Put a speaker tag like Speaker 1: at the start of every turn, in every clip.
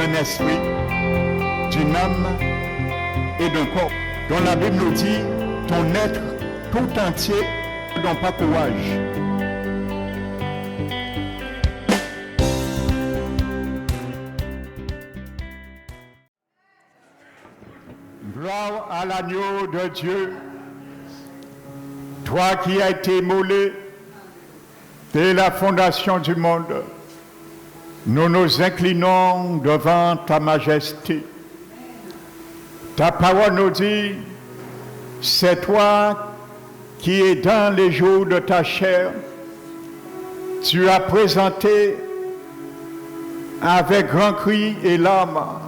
Speaker 1: d'un esprit, d'une âme et d'un corps, dont la Bible nous dit ton être tout entier dont pas courage. Gloire à l'agneau de Dieu, toi qui as été immolé dès la fondation du monde. Nous nous inclinons devant ta majesté. Ta parole nous dit, c'est toi qui es dans les jours de ta chair. Tu as présenté avec grand cri et larmes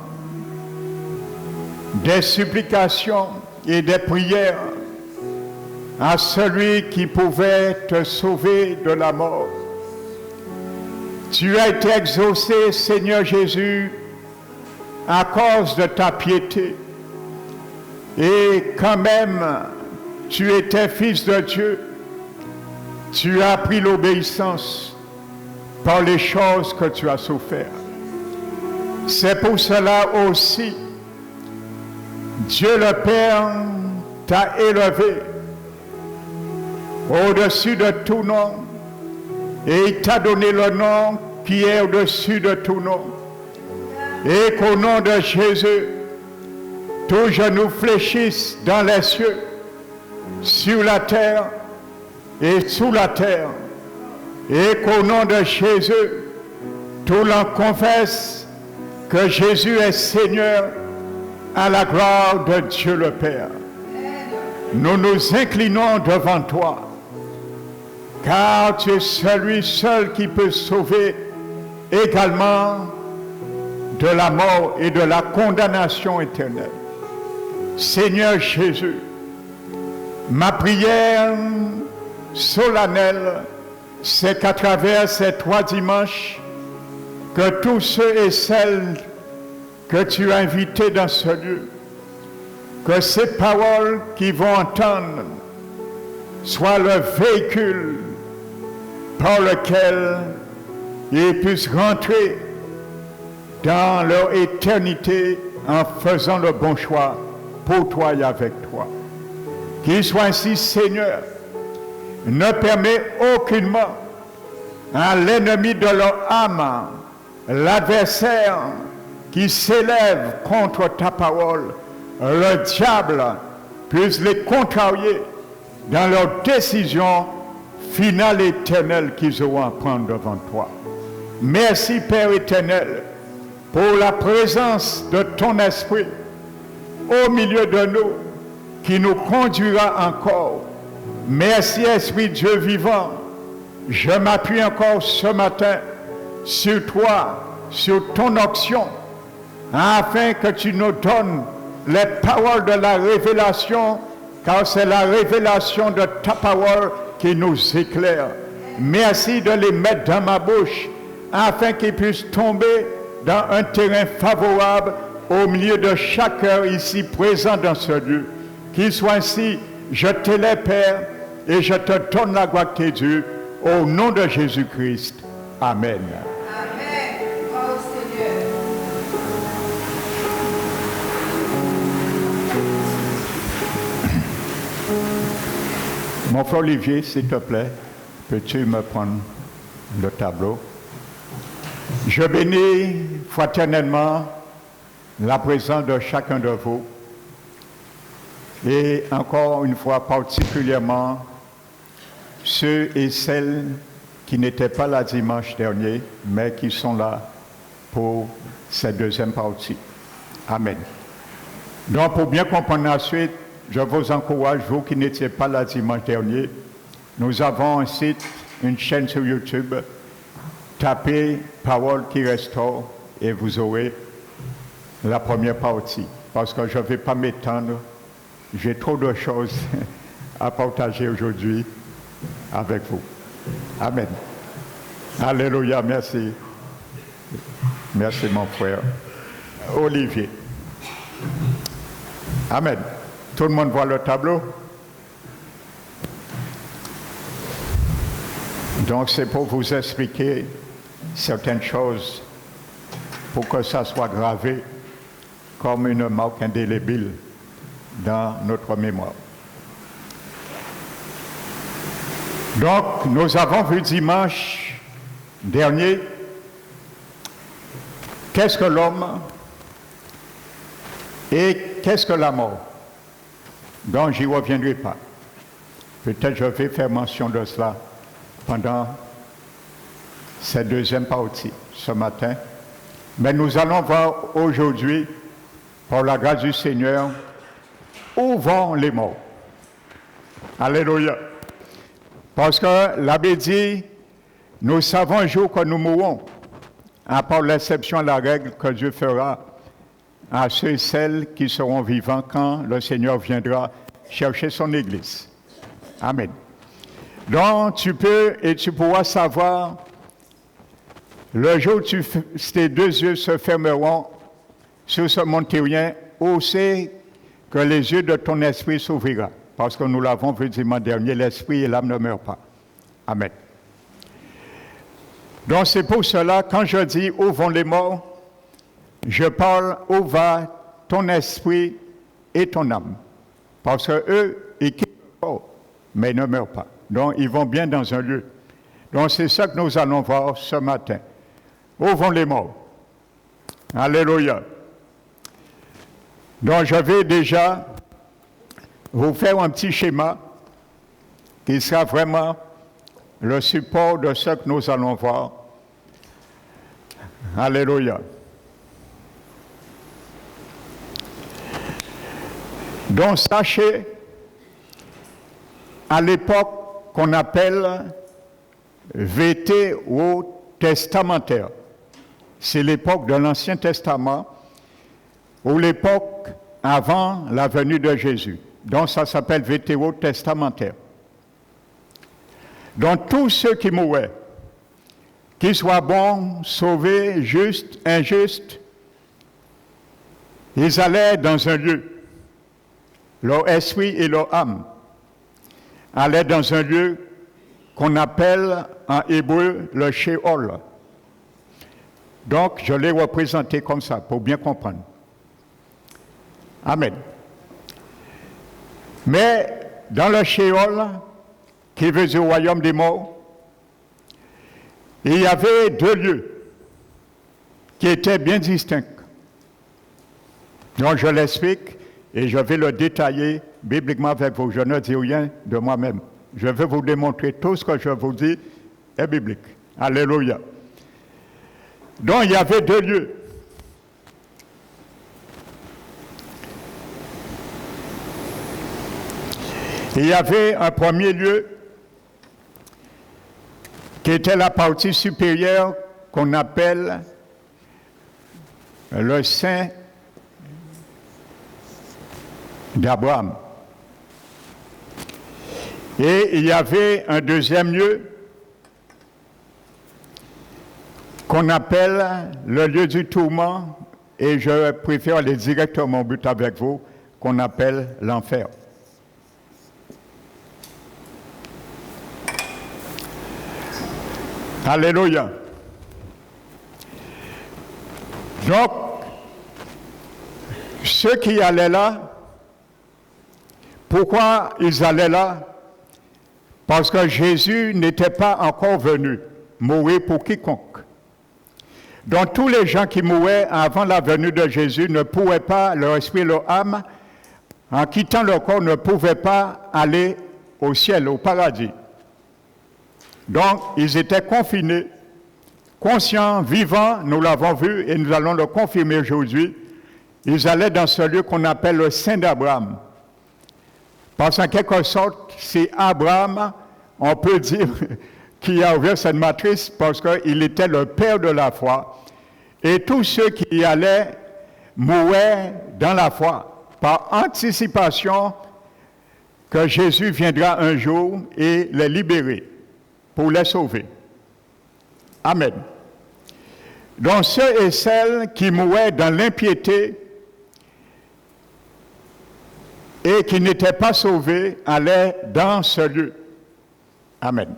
Speaker 1: des supplications et des prières à celui qui pouvait te sauver de la mort. Tu as été exaucé, Seigneur Jésus, à cause de ta piété. Et quand même, tu étais fils de Dieu, tu as appris l'obéissance par les choses que tu as souffert. C'est pour cela aussi, Dieu le Père t'a élevé au-dessus de tout nom et il t'a donné le nom qui est au-dessus de tout nom. Et qu'au nom de Jésus, tous genoux fléchissent dans les cieux, sur la terre et sous la terre. Et qu'au nom de Jésus, tout l'on confesse que Jésus est Seigneur à la gloire de Dieu le Père. Nous nous inclinons devant toi, car tu es celui seul qui peut sauver également de la mort et de la condamnation éternelle. Seigneur Jésus, ma prière solennelle, c'est qu'à travers ces 3 dimanches, que tous ceux et celles que tu as invités dans ce lieu, que ces paroles qu'ils vont entendre soient le véhicule par lequel ils puissent rentrer dans leur éternité en faisant le bon choix pour toi et avec toi. Qu'ils soient ainsi, Seigneur, ne permet aucunement à l'ennemi de leur âme, l'adversaire qui s'élève contre ta parole, le diable puisse les contrarier dans leur décision finale et éternelle qu'ils auront à prendre devant toi. Merci, Père éternel, pour la présence de ton esprit au milieu de nous qui nous conduira encore. Merci, Esprit Dieu vivant. Je m'appuie encore ce matin sur toi, sur ton onction, afin que tu nous donnes les paroles de la révélation, car c'est la révélation de ta parole qui nous éclaire. Merci de les mettre dans ma bouche, afin qu'ils puissent tomber dans un terrain favorable au milieu de chaque cœur ici présent dans ce lieu. Qu'il soit ainsi, je t'élève, Père, et je te donne la gloire qui est due, au nom de Jésus-Christ. Amen. Mon frère Olivier, s'il te plaît, peux-tu me prendre le tableau? Je bénis fraternellement la présence de chacun de vous et encore une fois particulièrement ceux et celles qui n'étaient pas là dimanche dernier, mais qui sont là pour cette deuxième partie. Amen. Donc pour bien comprendre la suite, je vous encourage, vous qui n'étiez pas là dimanche dernier, nous avons un site, une chaîne sur YouTube. Tapez « Parole qui restaure » et vous aurez la première partie. Parce que je ne vais pas m'étendre, j'ai trop de choses à partager aujourd'hui avec vous. Amen. Alléluia, merci. Merci mon frère Olivier. Amen. Tout le monde voit le tableau? Donc c'est pour vous expliquer certaines choses pour que ça soit gravé comme une marque indélébile dans notre mémoire. Donc, nous avons vu dimanche dernier qu'est-ce que l'homme et qu'est-ce que la mort. Donc, j'y reviendrai pas. Peut-être je vais faire mention de cela pendant cette deuxième partie ce matin. Mais nous allons voir aujourd'hui, par la grâce du Seigneur, où vont les morts. Alléluia. Parce que l'abbé dit, nous savons un jour que nous mourrons, à part l'exception à la règle que Dieu fera à ceux et celles qui seront vivants quand le Seigneur viendra chercher son Église. Amen. Donc, tu peux et tu pourras savoir le jour où tes deux yeux se fermeront sur ce monde terrien, où c'est que les yeux de ton esprit s'ouvriront. Parce que nous l'avons vu dimanche dernier, l'esprit et l'âme ne meurent pas. Amen. Donc c'est pour cela, quand je dis où vont les morts, je parle où va ton esprit et ton âme. Parce que eux, ils quittent le corps, mais ils ne meurent pas. Donc ils vont bien dans un lieu. Donc c'est ça que nous allons voir ce matin. Où vont les morts? Alléluia. Donc je vais déjà vous faire un petit schéma qui sera vraiment le support de ce que nous allons voir. Alléluia. Donc sachez, à l'époque qu'on appelle vétérotestamentaire, c'est l'époque de l'Ancien Testament, ou l'époque avant la venue de Jésus. Donc ça s'appelle vétérotestamentaire. Donc tous ceux qui mouraient, qu'ils soient bons, sauvés, justes, injustes, ils allaient dans un lieu. Leur esprit et leur âme allaient dans un lieu qu'on appelle en hébreu le Sheol. Donc je l'ai représenté comme ça pour bien comprendre. Amen. Mais dans le Sheol, qui veut dire royaume des morts, il y avait deux lieux qui étaient bien distincts. Donc je l'explique et je vais le détailler bibliquement avec vous. Je ne dis rien de moi-même. Je vais vous démontrer tout ce que je vous dis est biblique. Alléluia. Donc il y avait deux lieux. Il y avait un premier lieu qui était la partie supérieure qu'on appelle le sein d'Abraham. Et il y avait un deuxième lieu qu'on appelle le lieu du tourment, et je préfère aller directement au but avec vous, qu'on appelle l'enfer. Alléluia. Donc, ceux qui allaient là, pourquoi ils allaient là? Parce que Jésus n'était pas encore venu mourir pour quiconque. Donc, tous les gens qui mouraient avant la venue de Jésus ne pouvaient pas, leur esprit, leur âme, en quittant leur corps, ne pouvaient pas aller au ciel, au paradis. Donc, ils étaient confinés, conscients, vivants, nous l'avons vu et nous allons le confirmer aujourd'hui. Ils allaient dans ce lieu qu'on appelle le sein d'Abraham. Parce qu'en quelque sorte, c'est Abraham, on peut dire, qui a ouvert cette matrice parce qu'il était le père de la foi. Et tous ceux qui y allaient mouraient dans la foi, par anticipation que Jésus viendra un jour et les libérer, pour les sauver. Amen. Donc ceux et celles qui mouraient dans l'impiété et qui n'étaient pas sauvés allaient dans ce lieu. Amen.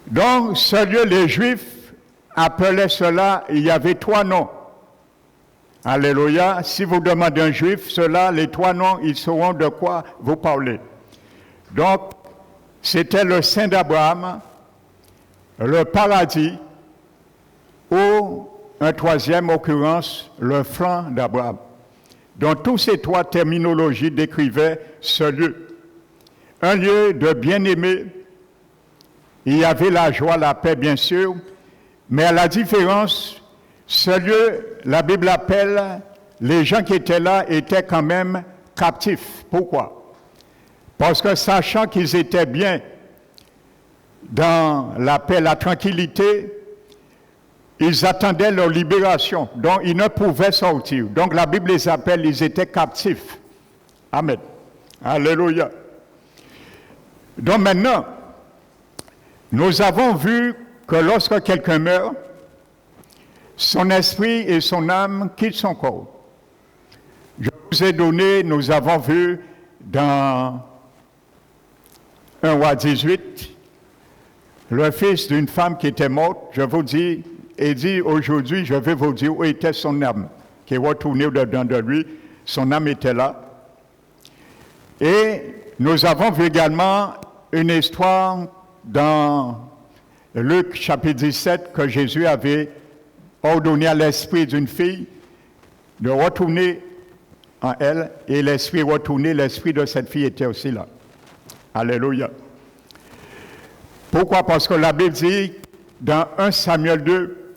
Speaker 1: Donc ce lieu, les Juifs appelait cela, il y avait 3 noms. Alléluia. Si vous demandez à un juif, cela, les 3 noms, ils sauront de quoi vous parlez. Donc, c'était le sein d'Abraham, le paradis, ou un 3e occurrence, le flanc d'Abraham. Donc, tous ces 3 terminologies décrivaient ce lieu. Un lieu de bien-aimé. Il y avait la joie, la paix, bien sûr, mais à la différence, ce lieu, la Bible appelle, les gens qui étaient là étaient quand même captifs. Pourquoi? Parce que sachant qu'ils étaient bien dans la paix, la tranquillité, ils attendaient leur libération, donc ils ne pouvaient sortir. Donc la Bible les appelle, ils étaient captifs. Amen. Alléluia. Donc maintenant, nous avons vu que lorsque quelqu'un meurt, son esprit et son âme quittent son corps. Je vous ai donné, nous avons vu dans 1 Roi 18, le fils d'une femme qui était morte, je vous dis, et dit aujourd'hui, je vais vous dire où était son âme, qui est retournée dedans de lui, son âme était là. Et nous avons vu également une histoire dans Luc chapitre 17 que Jésus avait ordonné à l'esprit d'une fille de retourner en elle, et l'esprit retourné, l'esprit de cette fille était aussi là. Alléluia. Pourquoi? Parce que la Bible dit dans 1 Samuel 2,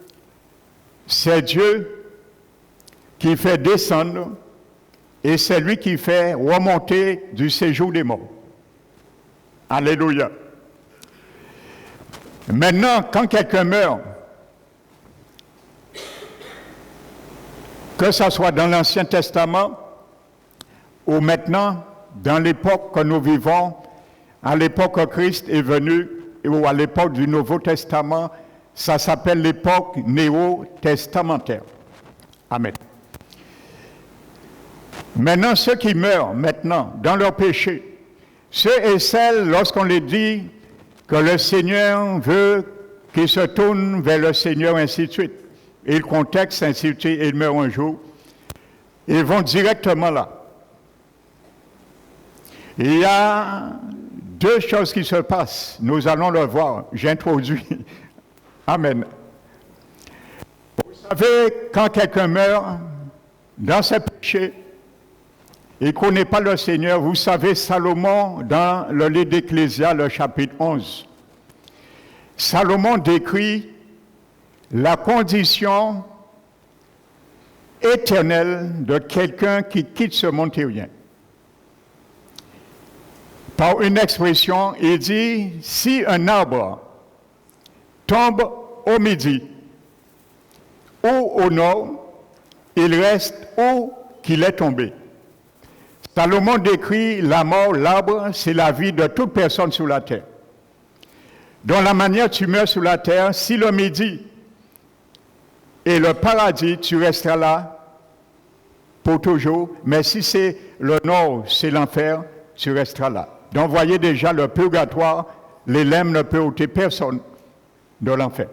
Speaker 1: c'est Dieu qui fait descendre et c'est lui qui fait remonter du séjour des morts. Alléluia. Maintenant, quand quelqu'un meurt, que ce soit dans l'Ancien Testament ou maintenant, dans l'époque que nous vivons, à l'époque que Christ est venu, ou à l'époque du Nouveau Testament, ça s'appelle l'époque néo-testamentaire. Amen. Maintenant, ceux qui meurent maintenant dans leur péché, ceux et celles, lorsqu'on les dit que le Seigneur veut qu'ils se tournent vers le Seigneur, ainsi de suite, et le contexte, ainsi de suite, et ils meurent un jour, ils vont directement là. Il y a 2 choses qui se passent. Nous allons le voir. J'introduis. Amen. Vous savez, quand quelqu'un meurt dans ses péchés, il ne connaît pas le Seigneur. Vous savez, Salomon, dans le livre d'Ecclésias, le chapitre 11, Salomon décrit la condition éternelle de quelqu'un qui quitte ce monde terrien. Par une expression, il dit, si un arbre tombe au midi ou au nord, il reste où qu'il est tombé. Salomon décrit la mort, l'arbre, c'est la vie de toute personne sur la terre. Dans la manière tu meurs sur la terre, si le midi est le paradis, tu resteras là pour toujours, mais si c'est le nord, c'est l'enfer, tu resteras là. Donc, voyez déjà le purgatoire, les lemmes ne peuvent ôter personne de l'enfer.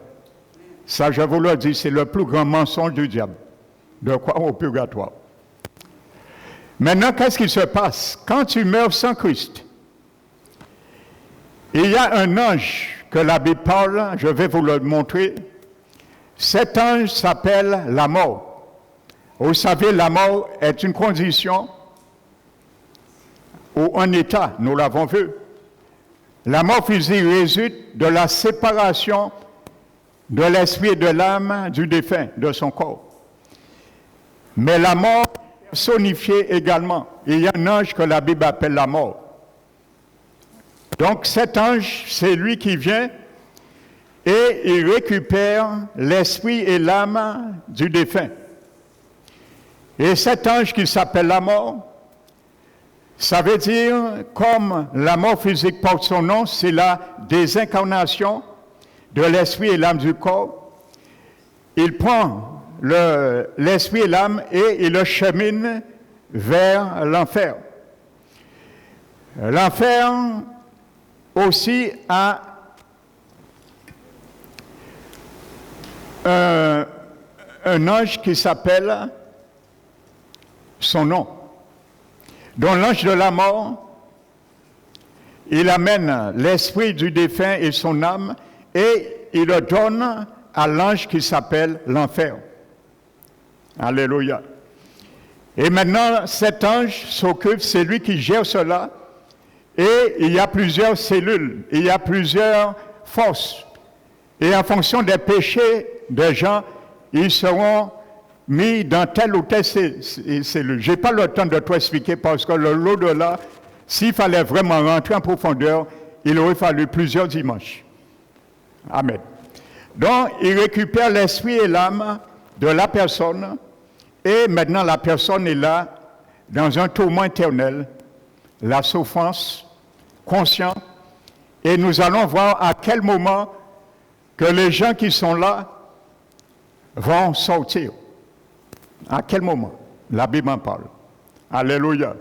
Speaker 1: Ça, je vous le dis, c'est le plus grand mensonge du diable, de croire au purgatoire. Maintenant, qu'est-ce qui se passe? Quand tu meurs sans Christ, il y a un ange que la Bible parle, je vais vous le montrer. Cet ange s'appelle la mort. Vous savez, la mort est une condition ou un état, nous l'avons vu. La mort physique résulte de la séparation de l'esprit et de l'âme du défunt, de son corps. Mais la mort est personnifiée également. Il y a un ange que la Bible appelle la mort. Donc cet ange, c'est lui qui vient et il récupère l'esprit et l'âme du défunt. Et cet ange qui s'appelle la mort, ça veut dire, comme la mort physique porte son nom, c'est la désincarnation de l'esprit et l'âme du corps. Il prend l'esprit et l'âme et il le chemine vers l'enfer. L'enfer aussi a un ange qui s'appelle son nom. Donc l'ange de la mort, il amène l'esprit du défunt et son âme et il le donne à l'ange qui s'appelle l'enfer. Alléluia. Et maintenant, cet ange s'occupe, c'est lui qui gère cela. Et il y a plusieurs cellules, il y a plusieurs forces. Et en fonction des péchés des gens, ils seront mis dans telle ou telle cellule. Je n'ai pas le temps de tout expliquer parce que l'au-delà, s'il fallait vraiment rentrer en profondeur, il aurait fallu plusieurs dimanches. Amen. Donc, il récupère l'esprit et l'âme de la personne et maintenant la personne est là dans un tourment éternel, la souffrance, conscient, et nous allons voir à quel moment que les gens qui sont là vont sortir. À quel moment? La Bible en parle. Alléluia.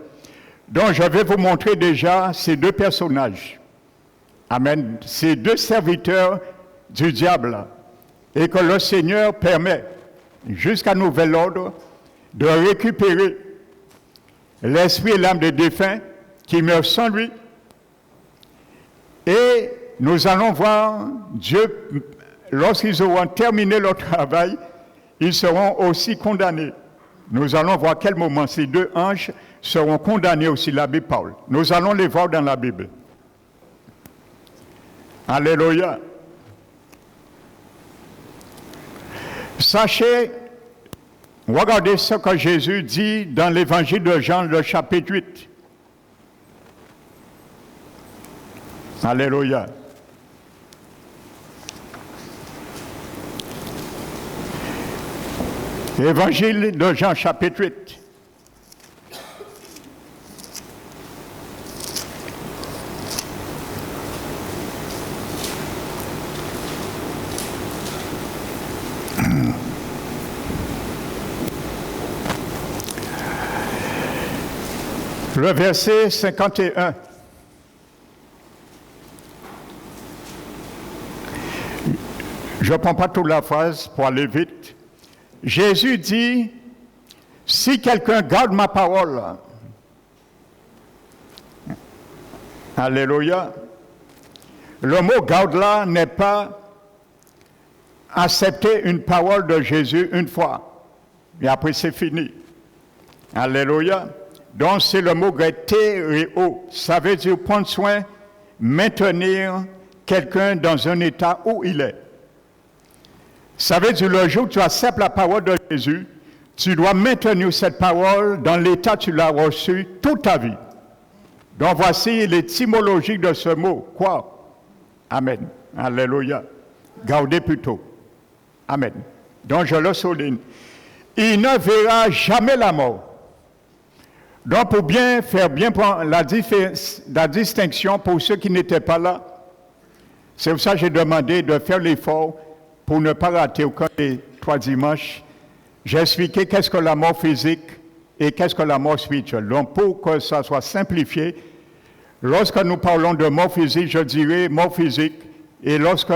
Speaker 1: Donc, je vais vous montrer déjà ces deux personnages. Amen. Ces deux serviteurs du diable. Et que le Seigneur permet, jusqu'à nouvel ordre, de récupérer l'esprit et l'âme des défunts qui meurent sans lui. Et nous allons voir Dieu, lorsqu'ils auront terminé leur travail, ils seront aussi condamnés. Nous allons voir à quel moment ces deux anges seront condamnés aussi, la Bible parle. Nous allons les voir dans la Bible. Alléluia. Sachez, regardez ce que Jésus dit dans l'évangile de Jean, le chapitre 8. Alléluia. Évangile de Jean, chapitre 8. Le verset 51. Je ne prends pas toute la phrase pour aller vite. Jésus dit, si quelqu'un garde ma parole, alléluia, le mot garde là n'est pas accepter une parole de Jésus une fois, et après c'est fini. Alléluia. Donc c'est le mot grec théréo, ça veut dire prendre soin, maintenir quelqu'un dans un état où il est. Ça veut dire le jour où tu acceptes la parole de Jésus, tu dois maintenir cette parole dans l'état où tu l'as reçue toute ta vie. Donc voici l'étymologie de ce mot. Quoi? Amen. Alléluia. Gardez plutôt. Amen. Donc je le souligne. Il ne verra jamais la mort. Donc pour bien faire bien la distinction pour ceux qui n'étaient pas là, c'est pour ça que j'ai demandé de faire l'effort pour ne pas rater aucun des 3 dimanches. J'ai expliqué qu'est-ce que la mort physique et qu'est-ce que la mort spirituelle. Donc pour que ça soit simplifié, lorsque nous parlons de mort physique, je dirais mort physique, et lorsque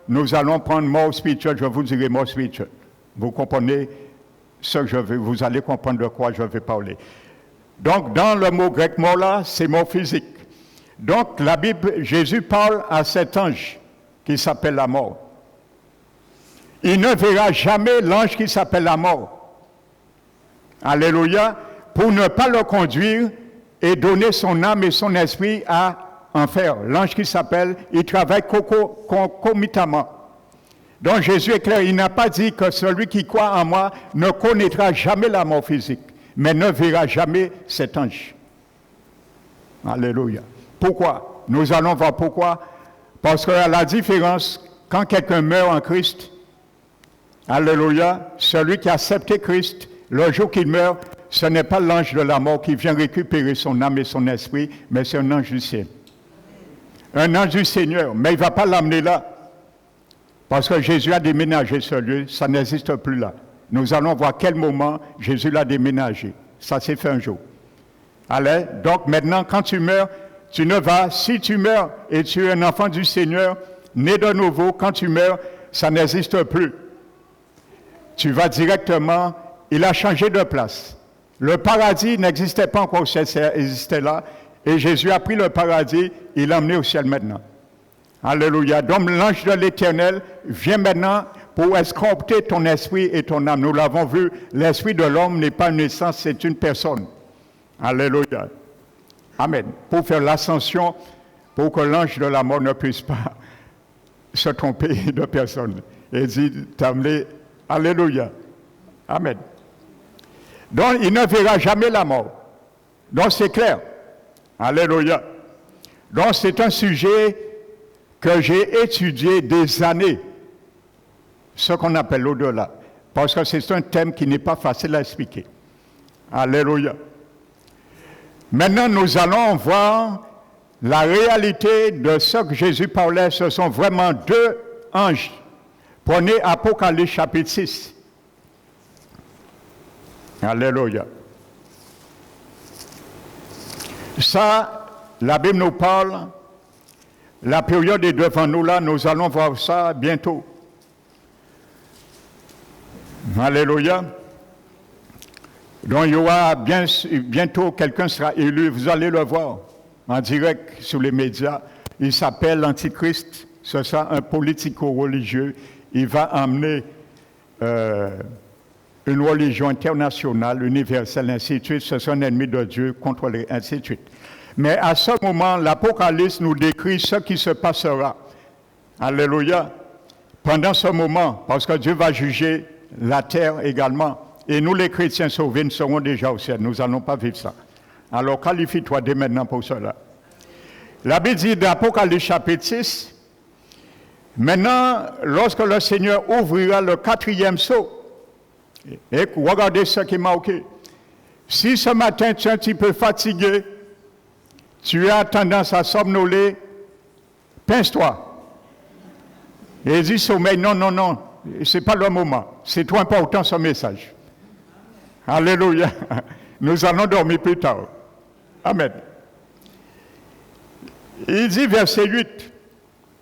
Speaker 1: nous allons prendre mort spirituelle, je vous dirai mort spirituelle. Vous comprenez ce que je veux, vous allez comprendre de quoi je vais parler. Donc dans le mot grec mort là, c'est mort physique. Donc la Bible, Jésus parle à cet ange qui s'appelle la mort. Il ne verra jamais l'ange qui s'appelle la mort. Alléluia. Pour ne pas le conduire et donner son âme et son esprit à enfer. L'ange qui s'appelle, il travaille concomitamment. Donc Jésus est clair, il n'a pas dit que celui qui croit en moi ne connaîtra jamais la mort physique, mais ne verra jamais cet ange. Alléluia. Pourquoi? Nous allons voir pourquoi. Parce qu'à la différence, quand quelqu'un meurt en Christ, alléluia, celui qui a accepté Christ, le jour qu'il meurt, ce n'est pas l'ange de la mort qui vient récupérer son âme et son esprit, mais c'est un ange du ciel. Un ange du Seigneur, mais il ne va pas l'amener là. Parce que Jésus a déménagé ce lieu, ça n'existe plus là. Nous allons voir quel moment Jésus l'a déménagé. Ça s'est fait un jour. Allez, donc maintenant, quand tu meurs, tu ne vas, si tu meurs et tu es un enfant du Seigneur, né de nouveau, quand tu meurs, ça n'existe plus. tu vas directement, il a changé de place. Le paradis n'existait pas encore, ça existait là, et Jésus a pris le paradis, il l'a emmené au ciel maintenant. Alléluia. Donc l'ange de l'Éternel vient maintenant pour escompter ton esprit et ton âme. Nous l'avons vu, l'esprit de l'homme n'est pas une essence, c'est une personne. Alléluia. Amen. Pour faire l'ascension, pour que l'ange de la mort ne puisse pas se tromper de personne. Et dit, t'amener, alléluia. Amen. Donc il ne verra jamais la mort. Donc c'est clair. Alléluia. Donc c'est un sujet que j'ai étudié des années, ce qu'on appelle l'au-delà, parce que c'est un thème qui n'est pas facile à expliquer. Alléluia. Maintenant, nous allons voir la réalité de ce que Jésus parlait. Ce sont vraiment deux anges. Prenez Apocalypse chapitre 6. Alléluia. Ça, la Bible nous parle. La période est devant nous là, nous allons voir ça bientôt. Alléluia. Donc il y aura bientôt quelqu'un sera élu, vous allez le voir en direct sur les médias. Il s'appelle l'Antichrist, ce sera un politico-religieux. Il va amener une religion internationale, universelle, ainsi de suite. Ce sera un ennemi de Dieu, contrôlé, ainsi de suite. Mais à ce moment, l'Apocalypse nous décrit ce qui se passera. Alléluia. Pendant ce moment, parce que Dieu va juger la terre également. Et nous, les chrétiens sauvés, nous serons déjà au ciel. Nous n'allons pas vivre ça. Alors, qualifie-toi dès maintenant pour cela. La Bible dit d'Apocalypse chapitre 6, maintenant, lorsque le Seigneur ouvrira le 4e sceau, et regardez ce qui m'a marqué. Si ce matin tu es un petit peu fatigué, tu as tendance à somnoler, pince-toi. Et dis sommeil, non, non, non, ce n'est pas le moment. C'est trop important ce message. Alléluia. Nous allons dormir plus tard. Amen. Il dit, verset 8,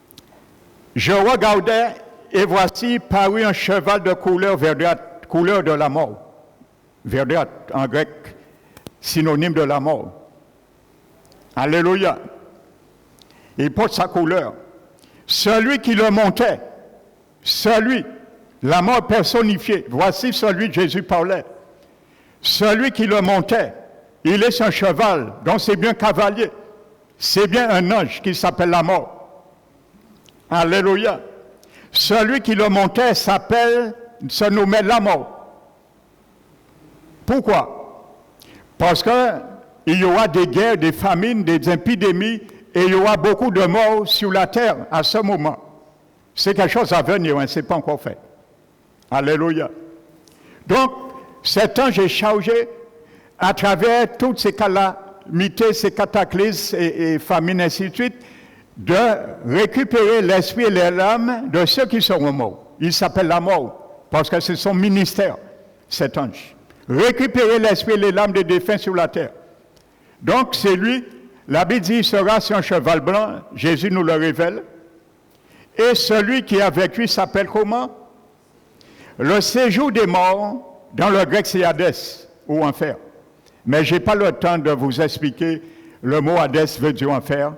Speaker 1: « Je regardais et voici parut un cheval de couleur verdâtre, couleur de la mort. » Verdâtre en grec, synonyme de la mort. Alléluia. Il porte sa couleur. Celui qui le montait, celui, la mort personnifiée, voici celui que Jésus parlait. Celui qui le montait, il est un cheval, donc c'est bien cavalier. C'est bien un ange qui s'appelle la mort. Alléluia. Celui qui le montait se nommait la mort. Pourquoi? Parce qu'il y aura des guerres, des famines, des épidémies, et il y aura beaucoup de morts sur la terre à ce moment. C'est quelque chose à venir, hein, ce n'est pas encore fait. Alléluia. Donc, cet ange est chargé à travers toutes ces calamités, ces cataclysmes et famines, ainsi de suite, de récupérer l'esprit et l'âme de ceux qui seront morts. Il s'appelle la mort, parce que c'est son ministère, cet ange. Récupérer l'esprit et l'âme des défunts sur la terre. Donc, c'est lui, la Bible dit, il sera sur un cheval blanc, Jésus nous le révèle. Et celui qui est avec lui s'appelle comment? Le séjour des morts, dans le grec c'est Hadès, ou enfer. Mais je n'ai pas le temps de vous expliquer, le mot Hadès veut dire enfer.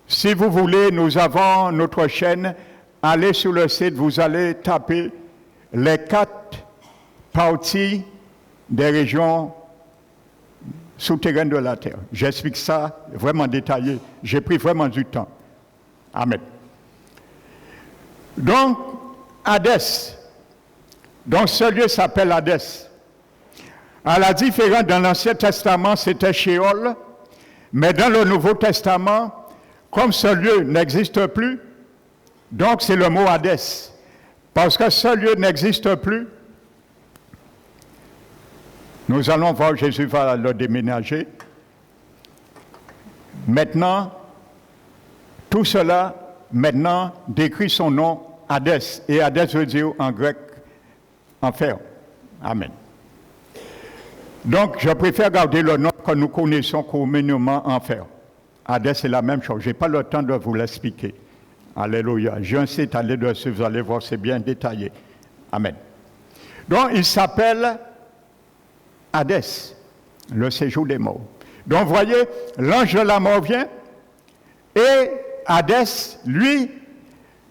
Speaker 1: Si vous voulez, nous avons notre chaîne, allez sur le site, vous allez taper les 4 parties des régions souterraines de la terre. J'explique ça vraiment détaillé. J'ai pris vraiment du temps. Amen. Donc, Hadès. Donc, ce lieu s'appelle Hadès. À la différence, dans l'Ancien Testament, c'était Sheol, mais dans le Nouveau Testament, comme ce lieu n'existe plus, donc c'est le mot Hadès. Parce que ce lieu n'existe plus, nous allons voir, Jésus va le déménager. Maintenant, tout cela, maintenant, décrit son nom, Hadès. Et Hadès veut dire en grec, enfer. Amen. Donc, je préfère garder le nom que nous connaissons communément enfer. Hadès, c'est la même chose. Je n'ai pas le temps de vous l'expliquer. Alléluia. J'ai un site, allez dessus, vous allez voir, c'est bien détaillé. Amen. Donc, il s'appelle Hadès, le séjour des morts. Donc, vous voyez, l'ange de la mort vient et Hadès, lui,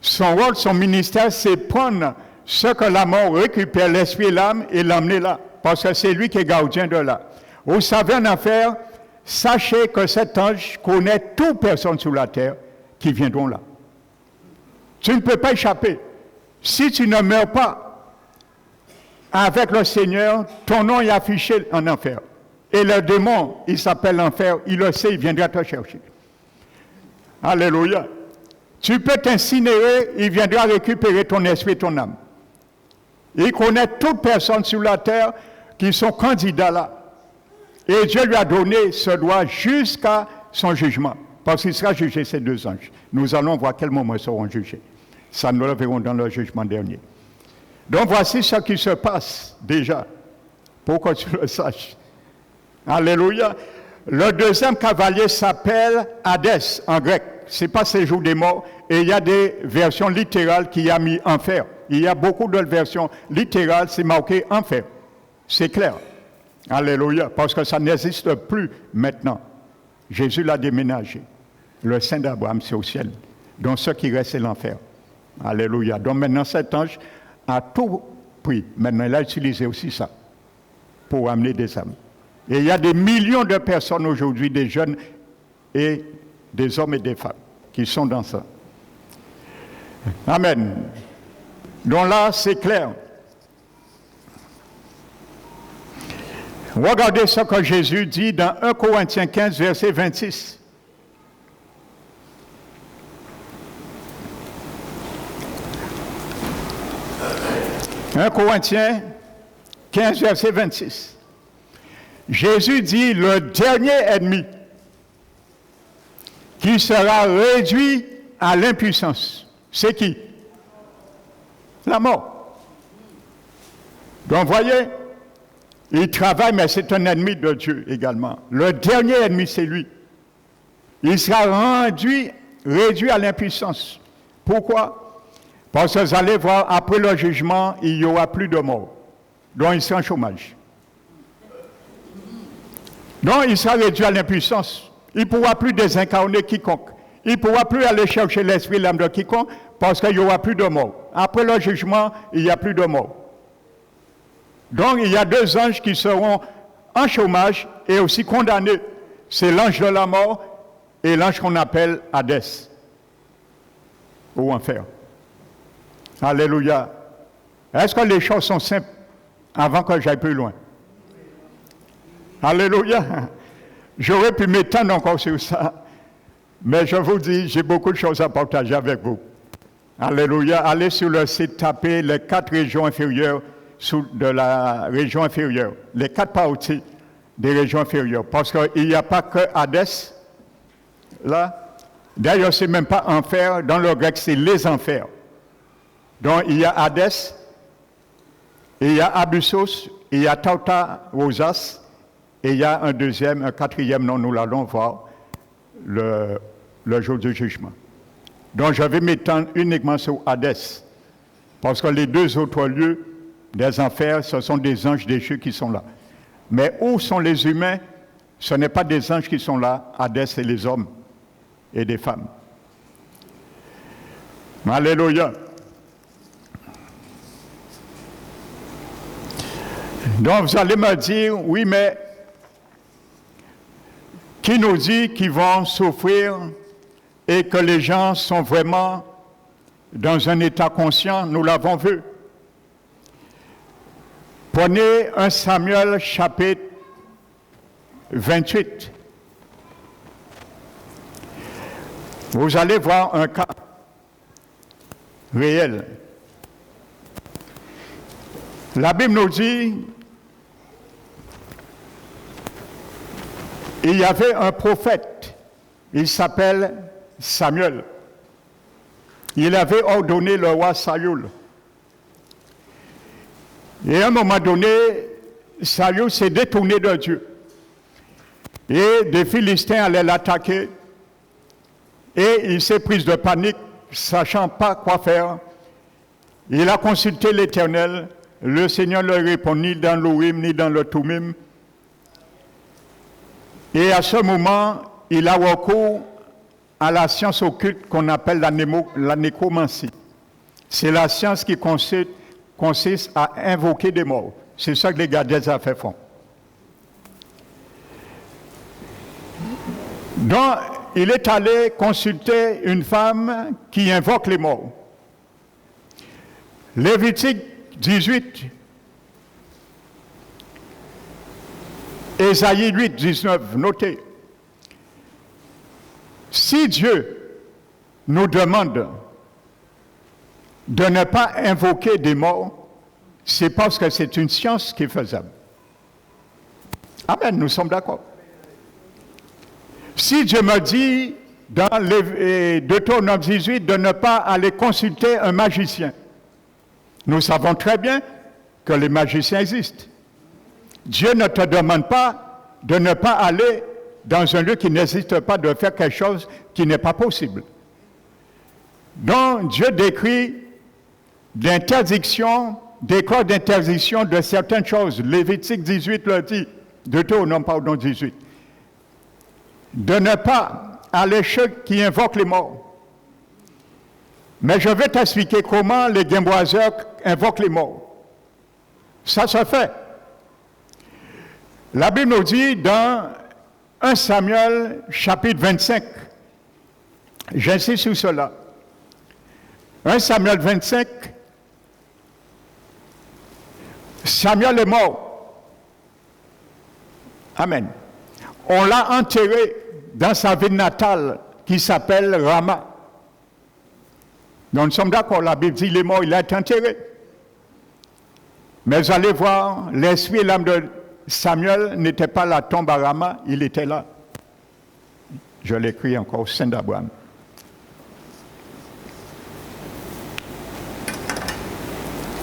Speaker 1: son rôle, son ministère, c'est prendre ce que la mort récupère, l'esprit et l'âme, et l'emmener là. Parce que c'est lui qui est gardien de là. Vous savez, en enfer, sachez que cet ange connaît toute personne sur la terre qui viendront là. Tu ne peux pas échapper. Si tu ne meurs pas avec le Seigneur, ton nom est affiché en enfer. Et le démon, il s'appelle l'enfer, il le sait, il viendra te chercher. Alléluia. Tu peux t'incinérer, il viendra récupérer ton esprit et ton âme. Il connaît toute personne sur la terre qui sont candidats là. Et Dieu lui a donné ce droit jusqu'à son jugement. Parce qu'il sera jugé, ces deux anges. Nous allons voir quel moment ils seront jugés. Ça, nous le verrons dans le jugement dernier. Donc, voici ce qui se passe déjà, pour que tu le saches. Alléluia. Le deuxième cavalier s'appelle Hadès, en grec. Ce n'est pas séjour des morts. Et il y a des versions littérales qui a mis enfer. Il y a beaucoup de versions littérales, c'est marqué enfer. C'est clair. Alléluia. Parce que ça n'existe plus maintenant. Jésus l'a déménagé. Le Saint d'Abraham, c'est au ciel. Donc, ce qui reste, c'est l'enfer. Alléluia. Donc, maintenant, cet ange a tout pris. Maintenant, il a utilisé aussi ça pour amener des âmes. Et il y a des millions de personnes aujourd'hui, des jeunes et des hommes et des femmes, qui sont dans ça. Amen. Donc là, c'est clair. Regardez ce que Jésus dit dans 1 Corinthiens 15, verset 26. « 1 Corinthiens 15, verset 26. Jésus dit, le dernier ennemi qui sera réduit à l'impuissance, c'est qui? La mort. Donc, voyez, il travaille, mais c'est un ennemi de Dieu également. Le dernier ennemi, c'est lui. Il sera réduit à l'impuissance. Pourquoi? Parce que vous allez voir, après le jugement, il n'y aura plus de mort. Donc, il sera en chômage. Donc, il sera réduit à l'impuissance. Il ne pourra plus désincarner quiconque. Il ne pourra plus aller chercher l'esprit et l'âme de quiconque parce qu'il n'y aura plus de mort. Après le jugement, il n'y a plus de mort. Donc, il y a deux anges qui seront en chômage et aussi condamnés. C'est l'ange de la mort et l'ange qu'on appelle Hadès, ou enfer. Alléluia. Est-ce que les choses sont simples avant que j'aille plus loin? Alléluia. J'aurais pu m'étendre encore sur ça, mais je vous dis, j'ai beaucoup de choses à partager avec vous. Alléluia. Allez sur le site, tapez les 4 régions inférieures de la région inférieure, les 4 parties des régions inférieures, parce qu'il n'y a pas que Hadès, là. D'ailleurs, ce n'est même pas enfer, dans le grec, c'est les enfers. Donc, il y a Hadès, il y a Abyssos, il y a Tartarosas, et il y a un quatrième nom, nous l'allons voir le jour du jugement. Donc, je vais m'étendre uniquement sur Hadès, parce que les deux autres lieux des enfers, ce sont des anges déchus qui sont là. Mais où sont les humains? Ce n'est pas des anges qui sont là, Hadès, c'est les hommes et des femmes. Alléluia. Donc, vous allez me dire, oui, mais qui nous dit qu'ils vont souffrir et que les gens sont vraiment dans un état conscient? Nous l'avons vu. Prenez 1 Samuel chapitre 28. Vous allez voir un cas réel. La Bible nous dit, il y avait un prophète, il s'appelle Samuel. Il avait ordonné le roi Saül. Et à un moment donné, Saül s'est détourné de Dieu. Et des Philistins allaient l'attaquer. Et il s'est pris de panique, sachant pas quoi faire. Il a consulté l'Éternel. le Seigneur ne répond ni dans l'Urim ni dans le Thummim. Et à ce moment, il a recours à la science occulte qu'on appelle la nécromancie. C'est la science qui consiste à invoquer des morts. C'est ça que les gardiens des affaires font. Donc, il est allé consulter une femme qui invoque les morts. Lévitique 18, Ésaïe 8, 19, notez. Si Dieu nous demande de ne pas invoquer des morts, c'est parce que c'est une science qui est faisable. Amen, nous sommes d'accord. Si Dieu me dit dans Deutéronome 18 de ne pas aller consulter un magicien, nous savons très bien que les magiciens existent. Dieu ne te demande pas de ne pas aller dans un lieu qui n'existe pas, de faire quelque chose qui n'est pas possible. Donc, Dieu décrit l'interdiction, des corps d'interdiction de certaines choses. Lévitique 18 le dit, Deutéronome, pardon, 18. De ne pas aller chez qui invoquent les morts. Mais je vais t'expliquer comment les guimboiseurs invoquent les morts. Ça se fait. La Bible nous dit dans 1 Samuel chapitre 25, j'insiste sur cela. 1 Samuel 25, Samuel est mort. Amen. On l'a enterré dans sa ville natale qui s'appelle Rama. Donc nous sommes d'accord, la Bible dit il est mort, il a été enterré. Mais vous allez voir, l'esprit et l'âme de Samuel n'étaient pas à la tombe à Rama, il était là. Je l'écris encore au sein d'Abraham.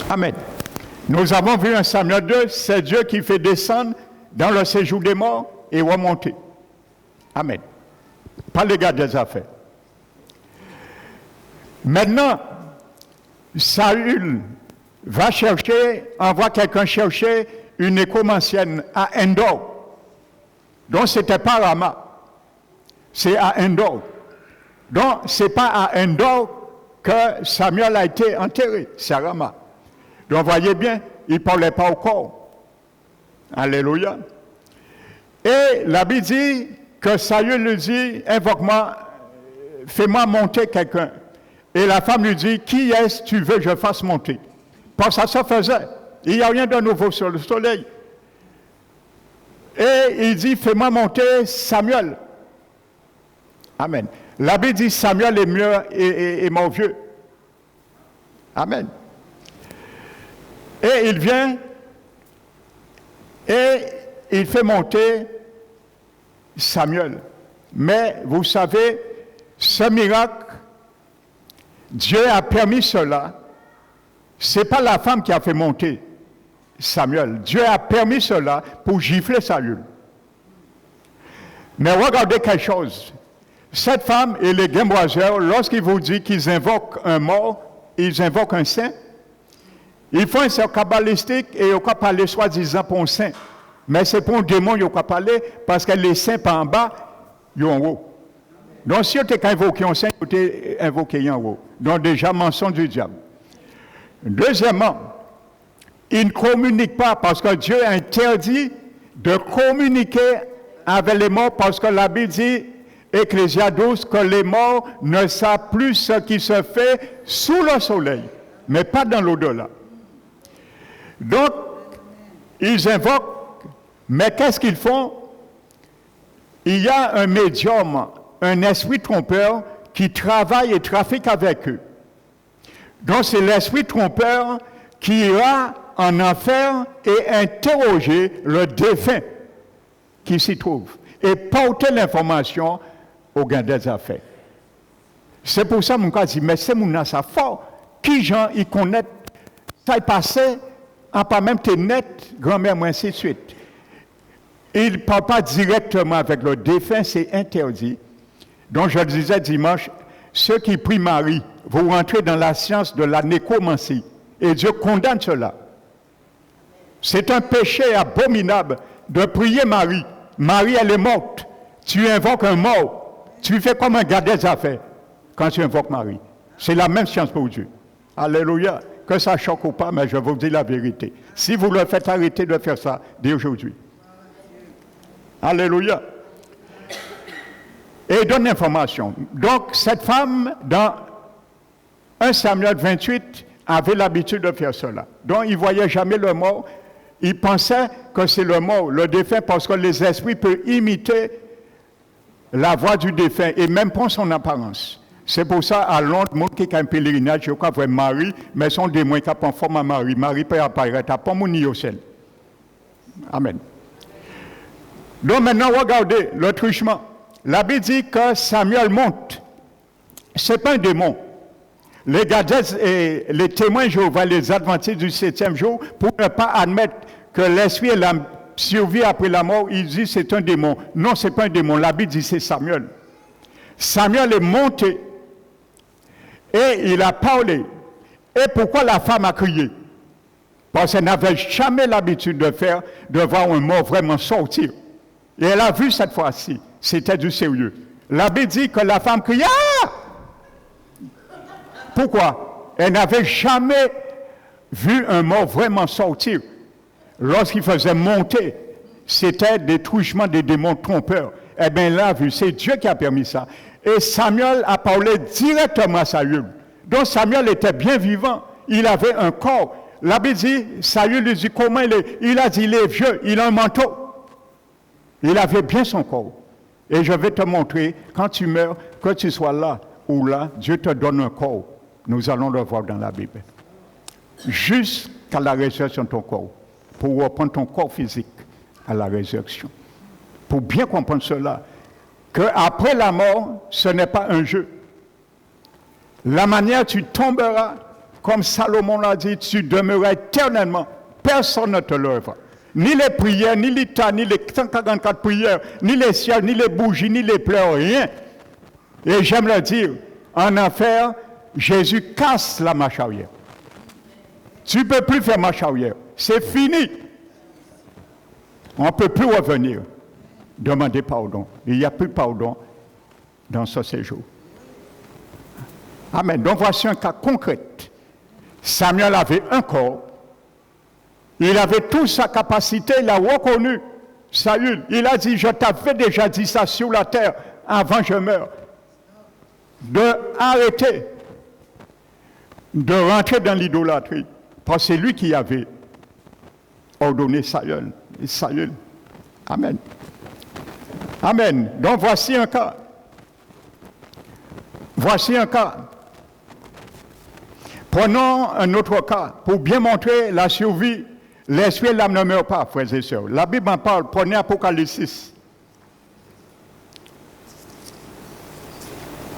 Speaker 1: Amen. Nous avons vu en Samuel 2, c'est Dieu qui fait descendre dans le séjour des morts et remonter. Amen. Pas les gars des affaires. Maintenant, Saül va chercher, envoie quelqu'un chercher une nécromancienne à Endor. Donc, ce n'était pas Rama. C'est à Endor. Donc, ce n'est pas à Endor que Samuel a été enterré. C'est à Rama. Donc, voyez bien, il ne parlait pas au corps. Alléluia. Et la Bible dit que Saül lui dit, invoque-moi, fais-moi monter quelqu'un. Et la femme lui dit, qui est-ce que tu veux que je fasse monter? Parce que ça se faisait. Il n'y a rien de nouveau sur le soleil. Et il dit, fais-moi monter Samuel. Amen. La Bible dit, Samuel est mieux et mon vieux. Amen. Et il vient et il fait monter Samuel. Mais vous savez, ce miracle, Dieu a permis cela. Ce n'est pas la femme qui a fait monter Samuel. Dieu a permis cela pour gifler Saül. Mais regardez quelque chose. Cette femme et les guimboiseurs, lorsqu'ils vous disent qu'ils invoquent un mort, ils invoquent un saint, ils font un cercle kabbalistique et ils peuvent parler soi-disant pour un saint. Mais c'est pour un démon qu'ils peuvent parler parce que les saints par en bas, ils sont en haut. Donc si tu as invoqué un saint, tu as invoqué en haut. Donc déjà, mensonge du diable. Deuxièmement, ils ne communiquent pas parce que Dieu a interdit de communiquer avec les morts parce que la Bible dit, Ecclésias 12, que les morts ne savent plus ce qui se fait sous le soleil, mais pas dans l'au-delà. Donc, ils invoquent, mais qu'est-ce qu'ils font? Il y a un médium, un esprit trompeur qui travaille et trafique avec eux. Donc, c'est l'esprit trompeur qui ira en enfer et interroger le défunt qui s'y trouve et porter l'information au gain des affaires. C'est pour ça que je dis, mais c'est mon ça fort. Qui gens ils connaissent ça est passé, en pas même t'es net, grand-mère, moi, ainsi de suite. Il ne parle pas directement avec le défunt, c'est interdit. Donc, je le disais dimanche, ceux qui prient Marie, vous rentrez dans la science de la nécromancie. Et Dieu condamne cela. C'est un péché abominable de prier Marie. Marie, elle est morte. Tu invoques un mort. Tu fais comme un gars des affaires quand tu invoques Marie. C'est la même science pour Dieu. Alléluia. Que ça choque ou pas, mais je vous dis la vérité. Si vous le faites, arrêter de faire ça dès aujourd'hui. Alléluia. Et donne l'information. Donc, cette femme, dans 1 Samuel 28, avait l'habitude de faire cela. Donc, il ne voyait jamais le mort. Il pensait que c'est le mort, le défunt, parce que les esprits peuvent imiter la voix du défunt et même prendre son apparence. C'est pour ça, à Londres, moi qui ai un pèlerinage, je crois que Marie, mais son démon qui a en forme à Marie. Marie peut apparaître à pas mon ciel. Amen. Donc maintenant, regardez le truchement. La Bible dit que Samuel monte. Ce n'est pas un démon. Les Gadgets et les témoins Jéhovah, les adventistes du 7e jour, pour ne pas admettre que l'esprit et la survie après la mort, ils disent c'est un démon. Non, ce n'est pas un démon. La Bible dit c'est Samuel. Samuel est monté et il a parlé. Et pourquoi la femme a crié? Parce qu'elle n'avait jamais l'habitude de voir un mort vraiment sortir. Et elle a vu cette fois-ci. C'était du sérieux. La Bible dit que la femme criait. Ah! Pourquoi? Elle n'avait jamais vu un mort vraiment sortir. Lorsqu'il faisait monter, c'était des truchements des démons trompeurs. Eh bien, là, vu, c'est Dieu qui a permis ça. Et Samuel a parlé directement à Saül. Donc, Samuel était bien vivant. Il avait un corps. La Bible dit, Saül lui dit comment il est. Il a dit, il est vieux, il a un manteau. Il avait bien son corps. Et je vais te montrer, quand tu meurs, que tu sois là ou là, Dieu te donne un corps. Nous allons le voir dans la Bible. Jusqu'à la résurrection de ton corps. Pour reprendre ton corps physique à la résurrection. Pour bien comprendre cela, qu'après la mort, ce n'est pas un jeu. La manière tu tomberas, comme Salomon l'a dit, tu demeureras éternellement. Personne ne te lèvera. Ni les prières, ni l'État, ni les 144 prières, ni les ciels, ni les bougies, ni les pleurs, rien. Et j'aime le dire, en enfer, Jésus casse la marche arrière. Tu ne peux plus faire marche arrière. C'est fini. On ne peut plus revenir. Demander pardon. Il n'y a plus de pardon dans ce séjour. Amen. Donc voici un cas concret. Samuel avait un corps. Il avait toute sa capacité. Il a reconnu Saül. Il a dit, je t'avais déjà dit ça sur la terre avant que je meure. De arrêter de rentrer dans l'idolâtrie. Parce que c'est lui qui avait ordonné Saül. Amen. Amen. Donc voici un cas. Voici un cas. Prenons un autre cas pour bien montrer la survie. L'esprit et l'âme ne meurent pas, frères et sœurs. La Bible en parle. Prenez Apocalypse 6.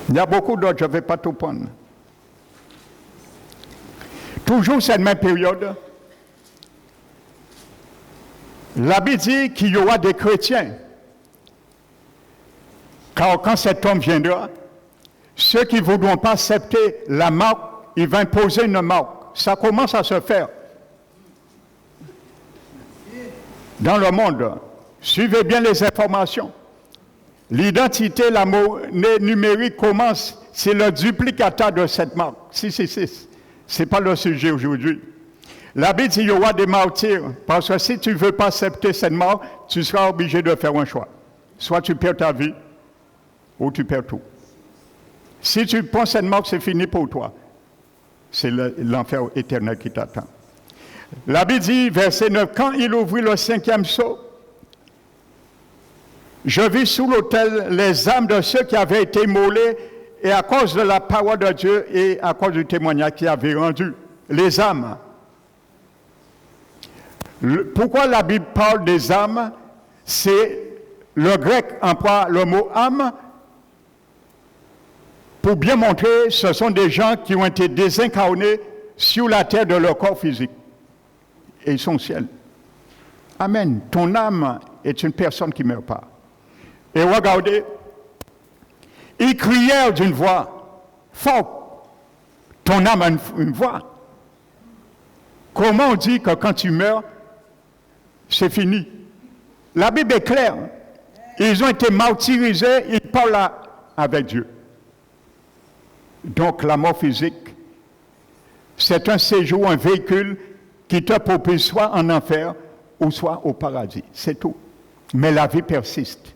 Speaker 1: Il y a beaucoup d'autres, je ne vais pas tout prendre. Toujours cette même période, la Bible dit qu'il y aura des chrétiens. Car quand cet homme viendra, ceux qui ne voudront pas accepter la marque, il va imposer une marque. Ça commence à se faire. Dans le monde, suivez bien les informations. L'identité, la monnaie numérique commence, c'est le duplicata de cette marque, 666. Ce n'est pas le sujet aujourd'hui. La Bible dit qu'il y aura des martyrs, parce que si tu ne veux pas accepter cette marque, tu seras obligé de faire un choix. Soit tu perds ta vie, ou tu perds tout. Si tu prends cette marque, c'est fini pour toi. C'est l'enfer éternel qui t'attend. La Bible dit, verset 9, quand il ouvrit le 5e sceau, je vis sous l'autel les âmes de ceux qui avaient été immolés, et à cause de la parole de Dieu et à cause du témoignage qu'il avait rendu, les âmes. Pourquoi la Bible parle des âmes? C'est le grec emploie le mot âme pour bien montrer ce sont des gens qui ont été désincarnés sur la terre de leur corps physique. Et ils sont au ciel. Amen. Ton âme est une personne qui ne meurt pas. Et regardez, ils crièrent d'une voix forte. Ton âme a une voix. Comment on dit que quand tu meurs, c'est fini. La Bible est claire. Ils ont été martyrisés, ils parlent avec Dieu. Donc la mort physique, c'est un séjour, un véhicule qui te propulse soit en enfer ou soit au paradis. C'est tout. Mais la vie persiste.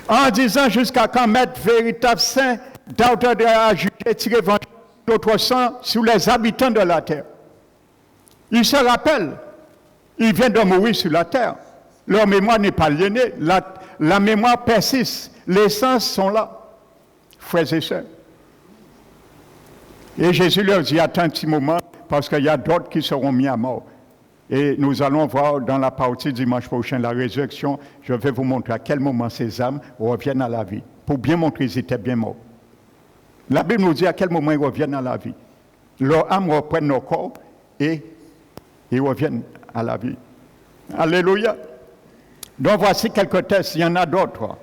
Speaker 1: En disant jusqu'à quand mettre véritable saint d'auteur à juger, tirer vengeance d'autres sang sur les habitants de la terre. Ils se rappellent, ils viennent de mourir sur la terre. Leur mémoire n'est pas aliénée. La mémoire persiste. Les sens sont là, frères et sœurs. Et Jésus leur dit, attends un petit moment, parce qu'il y a d'autres qui seront mis à mort. Et nous allons voir dans la partie dimanche prochain, la résurrection, je vais vous montrer à quel moment ces âmes reviennent à la vie, pour bien montrer qu'ils étaient bien morts. La Bible nous dit à quel moment ils reviennent à la vie. Leurs âmes reprennent nos corps et ils reviennent à la vie. Alléluia. Donc voici quelques tests, il y en a d'autres.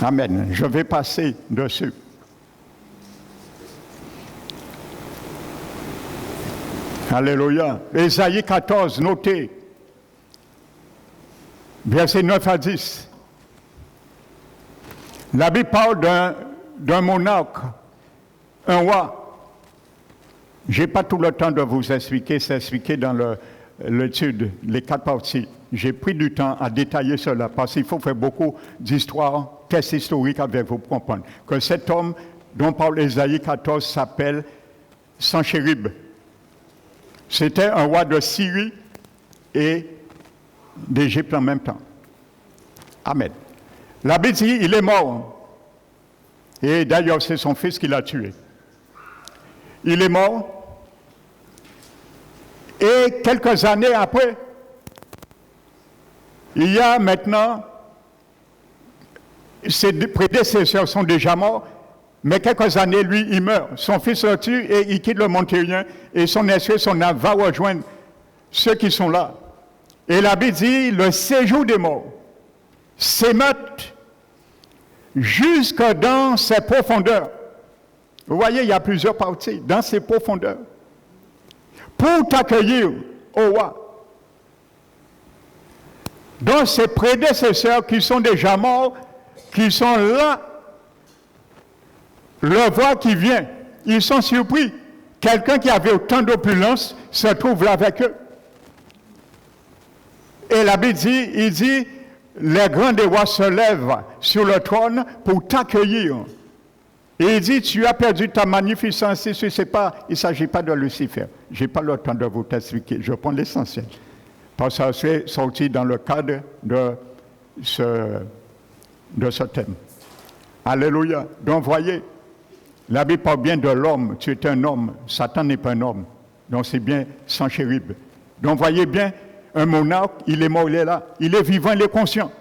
Speaker 1: Amen. Je vais passer dessus. Alléluia. Ésaïe 14, notez. Versets 9 à 10. La Bible parle d'un monarque, un roi. Je n'ai pas tout le temps de vous expliquer, c'est expliqué dans l'étude, les 4 parties. J'ai pris du temps à détailler cela parce qu'il faut faire beaucoup d'histoires, tests historiques avec vous pour comprendre que cet homme dont parle Ésaïe 14 s'appelle Sanchérib. C'était un roi de Syrie et d'Égypte en même temps. Amen. La Bible dit il est mort. Et d'ailleurs, c'est son fils qui l'a tué. Il est mort. Et quelques années après, il y a maintenant, ses prédécesseurs sont déjà morts, mais quelques années, lui, il meurt. Son fils le tue et il quitte le mont Térien et son esprit, son âme va rejoindre ceux qui sont là. Et la Bible dit, le séjour des morts s'émeute jusque dans ses profondeurs. Vous voyez, il y a plusieurs parties, dans ses profondeurs. Pour t'accueillir, ô roi. Donc, ses prédécesseurs qui sont déjà morts, qui sont là, le voient qui vient. Ils sont surpris. Quelqu'un qui avait autant d'opulence se trouve là avec eux. Et la Bible dit, il dit, les grands des rois se lèvent sur le trône pour t'accueillir. Et il dit, tu as perdu ta magnificence. Il ne s'agit pas de Lucifer. Je n'ai pas le temps de vous t'expliquer. Je prends l'essentiel. Parce que ça s'est sorti dans le cadre de ce thème. Alléluia. Donc, voyez, la Bible parle bien de l'homme. Tu es un homme. Satan n'est pas un homme. Donc, c'est bien Sanchérib. Donc, voyez bien, un monarque, il est mort, il est là. Il est vivant, il est conscient.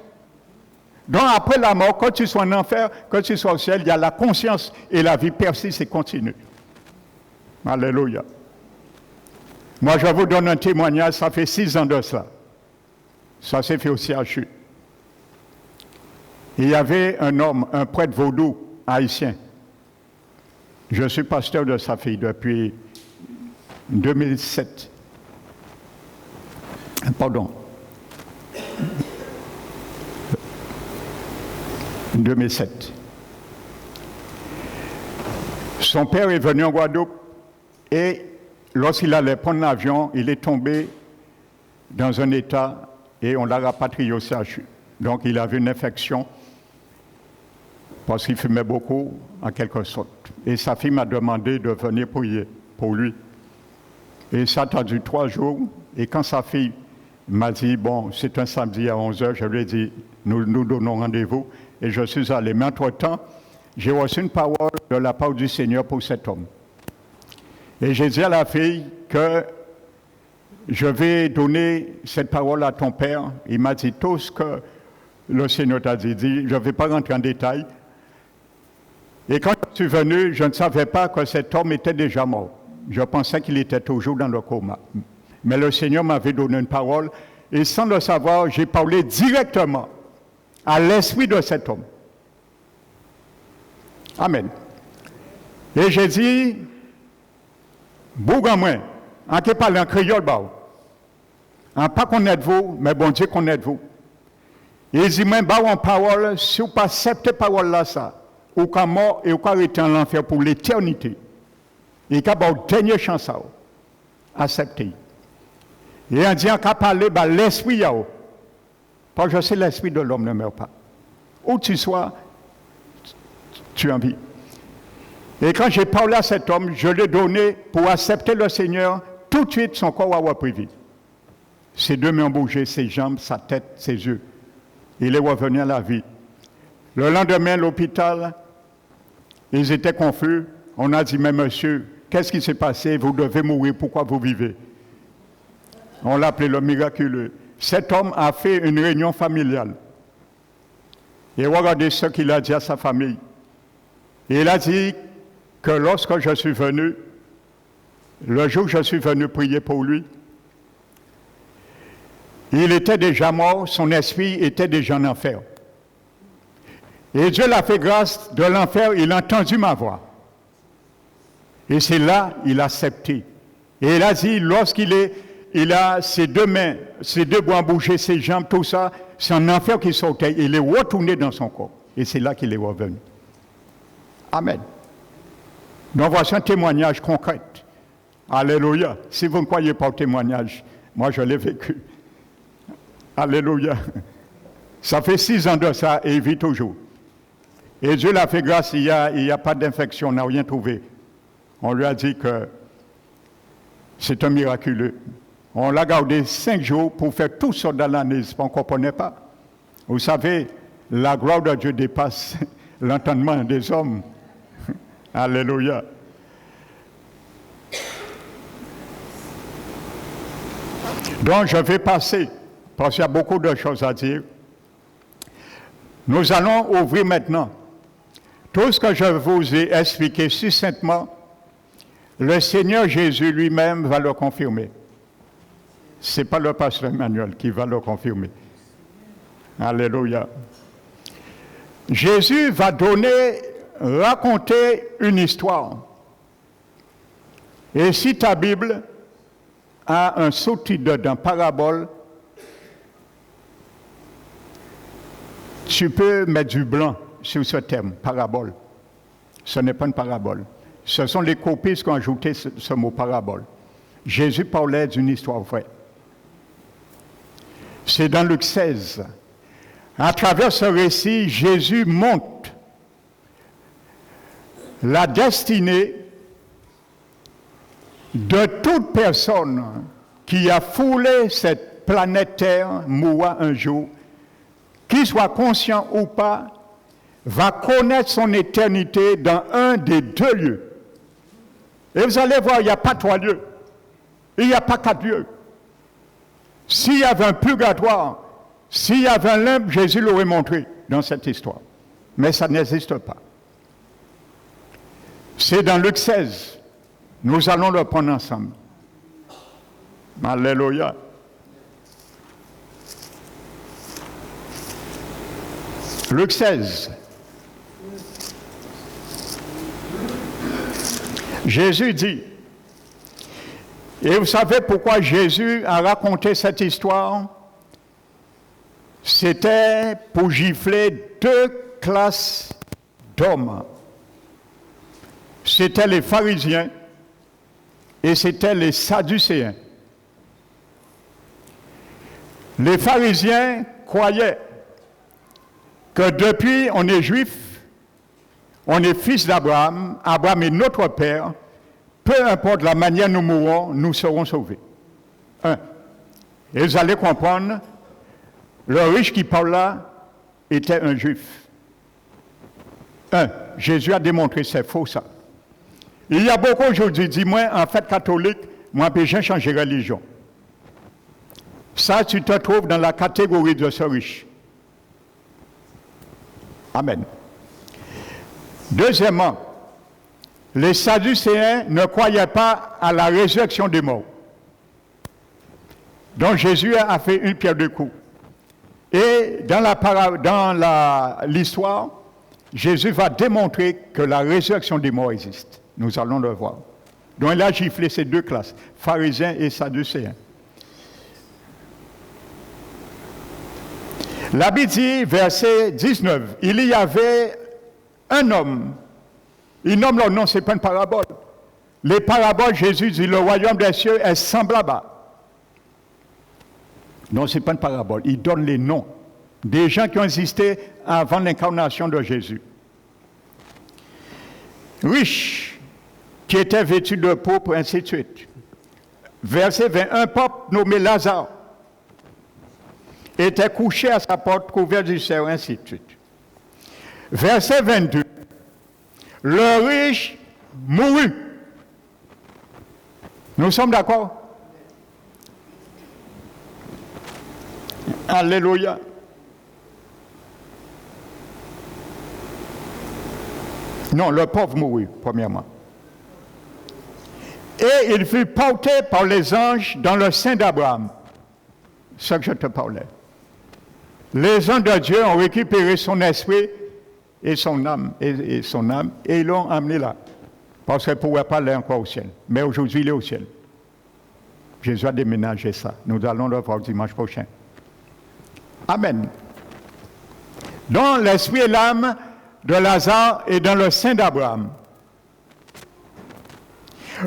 Speaker 1: Donc, après la mort, quand tu sois en enfer, quand tu sois au ciel, il y a la conscience et la vie persiste et continue. Alléluia. Moi, je vous donne un témoignage, ça fait 6 ans de cela. Ça s'est fait au CHU. Il y avait un homme, un prêtre vaudou haïtien. Je suis pasteur de sa fille depuis 2007. Pardon. 2007. Son père est venu en Guadeloupe et lorsqu'il allait prendre l'avion, il est tombé dans un état et on l'a rapatrié au CHU. Donc il avait une infection parce qu'il fumait beaucoup, en quelque sorte. Et sa fille m'a demandé de venir prier pour lui. Et ça a attendu 3 jours. Et quand sa fille m'a dit, bon, c'est un samedi à 11h, je lui ai dit, nous donnons rendez-vous. Et je suis allé. Mais entre-temps, j'ai reçu une parole de la part du Seigneur pour cet homme. Et j'ai dit à la fille que je vais donner cette parole à ton père. Il m'a dit tout ce que le Seigneur t'a dit. Je ne vais pas rentrer en détail. Et quand je suis venu, je ne savais pas que cet homme était déjà mort. Je pensais qu'il était toujours dans le coma. Mais le Seigneur m'avait donné une parole. Et sans le savoir, j'ai parlé directement à l'esprit de cet homme. Amen. Et j'ai dit, Bougan moi, en qui parle en créole, en pas connaître vous, mais bon Dieu connaître vous. Et il dit, moi, en parole, si vous ne pas accepter parole là, ça, ou qu'à mort et ou qu'à rester en enfer pour l'éternité. Et qu'à avoir dernière chance à accepter. Et on dit, qu'à parler, l'esprit à vous. Parce que je sais l'esprit de l'homme ne meurt pas. Où tu sois, tu en vis. Et quand j'ai parlé à cet homme, je lui ai donné pour accepter le Seigneur, tout de suite son corps a repris. Ses deux mains ont bougé, ses jambes, sa tête, ses yeux. Il est revenu à la vie. Le lendemain, à l'hôpital, ils étaient confus. On a dit, mais monsieur, qu'est-ce qui s'est passé? Vous devez mourir, pourquoi vous vivez? On l'a appelé le miraculeux. Cet homme a fait une réunion familiale. Et regardez ce qu'il a dit à sa famille. Il a dit que lorsque je suis venu, le jour où je suis venu prier pour lui, il était déjà mort, son esprit était déjà en enfer. Et Dieu l'a fait grâce de l'enfer, il a entendu ma voix. Et c'est là qu'il a accepté. Et il a dit, il a ses deux mains, ses deux bras bougés, ses jambes, tout ça, c'est un enfer qui sortait. Il est retourné dans son corps. Et c'est là qu'il est revenu. Amen. Donc voici un témoignage concret. Alléluia. Si vous ne croyez pas au témoignage, moi je l'ai vécu. Alléluia. Ça fait 6 ans de ça et il vit toujours. Et Dieu l'a fait grâce, il n'y a pas d'infection, on n'a rien trouvé. On lui a dit que c'est un miraculeux. On l'a gardé 5 jours pour faire tout ça dans l'analyse, on ne comprenait pas. Vous savez, la gloire de Dieu dépasse l'entendement des hommes. Alléluia. Donc je vais passer, parce qu'il y a beaucoup de choses à dire. Nous allons ouvrir maintenant. Tout ce que je vous ai expliqué succinctement, le Seigneur Jésus lui-même va le confirmer. Ce n'est pas le pasteur Emmanuel qui va le confirmer. Alléluia. Jésus va raconter une histoire. Et si ta Bible a un sous-titre dedans, parabole, tu peux mettre du blanc sur ce terme, parabole. Ce n'est pas une parabole. Ce sont les copistes qui ont ajouté ce mot parabole. Jésus parlait d'une histoire vraie. C'est dans Luc 16. À travers ce récit, Jésus montre la destinée de toute personne qui a foulé cette planète Terre, mourra un jour, qu'il soit conscient ou pas, va connaître son éternité dans un des 2 lieux. Et vous allez voir, il n'y a pas 3 lieux. Il n'y a pas 4 lieux. S'il y avait un purgatoire, s'il y avait un limbe, Jésus l'aurait montré dans cette histoire. Mais ça n'existe pas. C'est dans Luc 16. Nous allons le prendre ensemble. Alléluia. Luc 16. Jésus dit, et vous savez pourquoi Jésus a raconté cette histoire? C'était pour gifler 2 classes d'hommes. C'était les pharisiens et c'était les sadducéens. Les pharisiens croyaient que depuis on est juif, on est fils d'Abraham, Abraham est notre père, peu importe la manière nous mourrons, nous serons sauvés. Ils allaient comprendre, le riche qui parle là était un juif. Jésus a démontré c'est faux ça. Il y a beaucoup aujourd'hui qui disent, moi en fait catholique, moi j'ai changé de religion. Ça tu te trouves dans la catégorie de ce riche. Amen. Deuxièmement, les Sadducéens ne croyaient pas à la résurrection des morts. Donc Jésus a fait une pierre deux coups. Et dans l'histoire, Jésus va démontrer que la résurrection des morts existe. Nous allons le voir. Donc il a giflé ces deux classes, pharisiens et sadducéens. La Bible dit, verset 19, il y avait un homme, il nomme leur nom, ce n'est pas une parabole. Les paraboles, Jésus dit, le royaume des cieux est semblable. Non, ce n'est pas une parabole, il donne les noms des gens qui ont existé avant l'incarnation de Jésus. Riche, qui était vêtu de pourpre, ainsi de suite. Verset 20, un pauvre nommé Lazare était couché à sa porte, couvert d'ulcère, ainsi de suite. Verset 22, le riche mourut. Nous sommes d'accord? Alléluia. Non, le pauvre mourut, premièrement. Et il fut porté par les anges dans le sein d'Abraham. C'est ce que je te parlais. Les anges de Dieu ont récupéré son esprit et son âme, et ils l'ont amené là. Parce qu'il ne pouvait pas aller encore au ciel. Mais aujourd'hui, il est au ciel. Jésus a déménagé ça. Nous allons le voir dimanche prochain. Amen. Donc, l'esprit et l'âme de Lazare est dans le sein d'Abraham.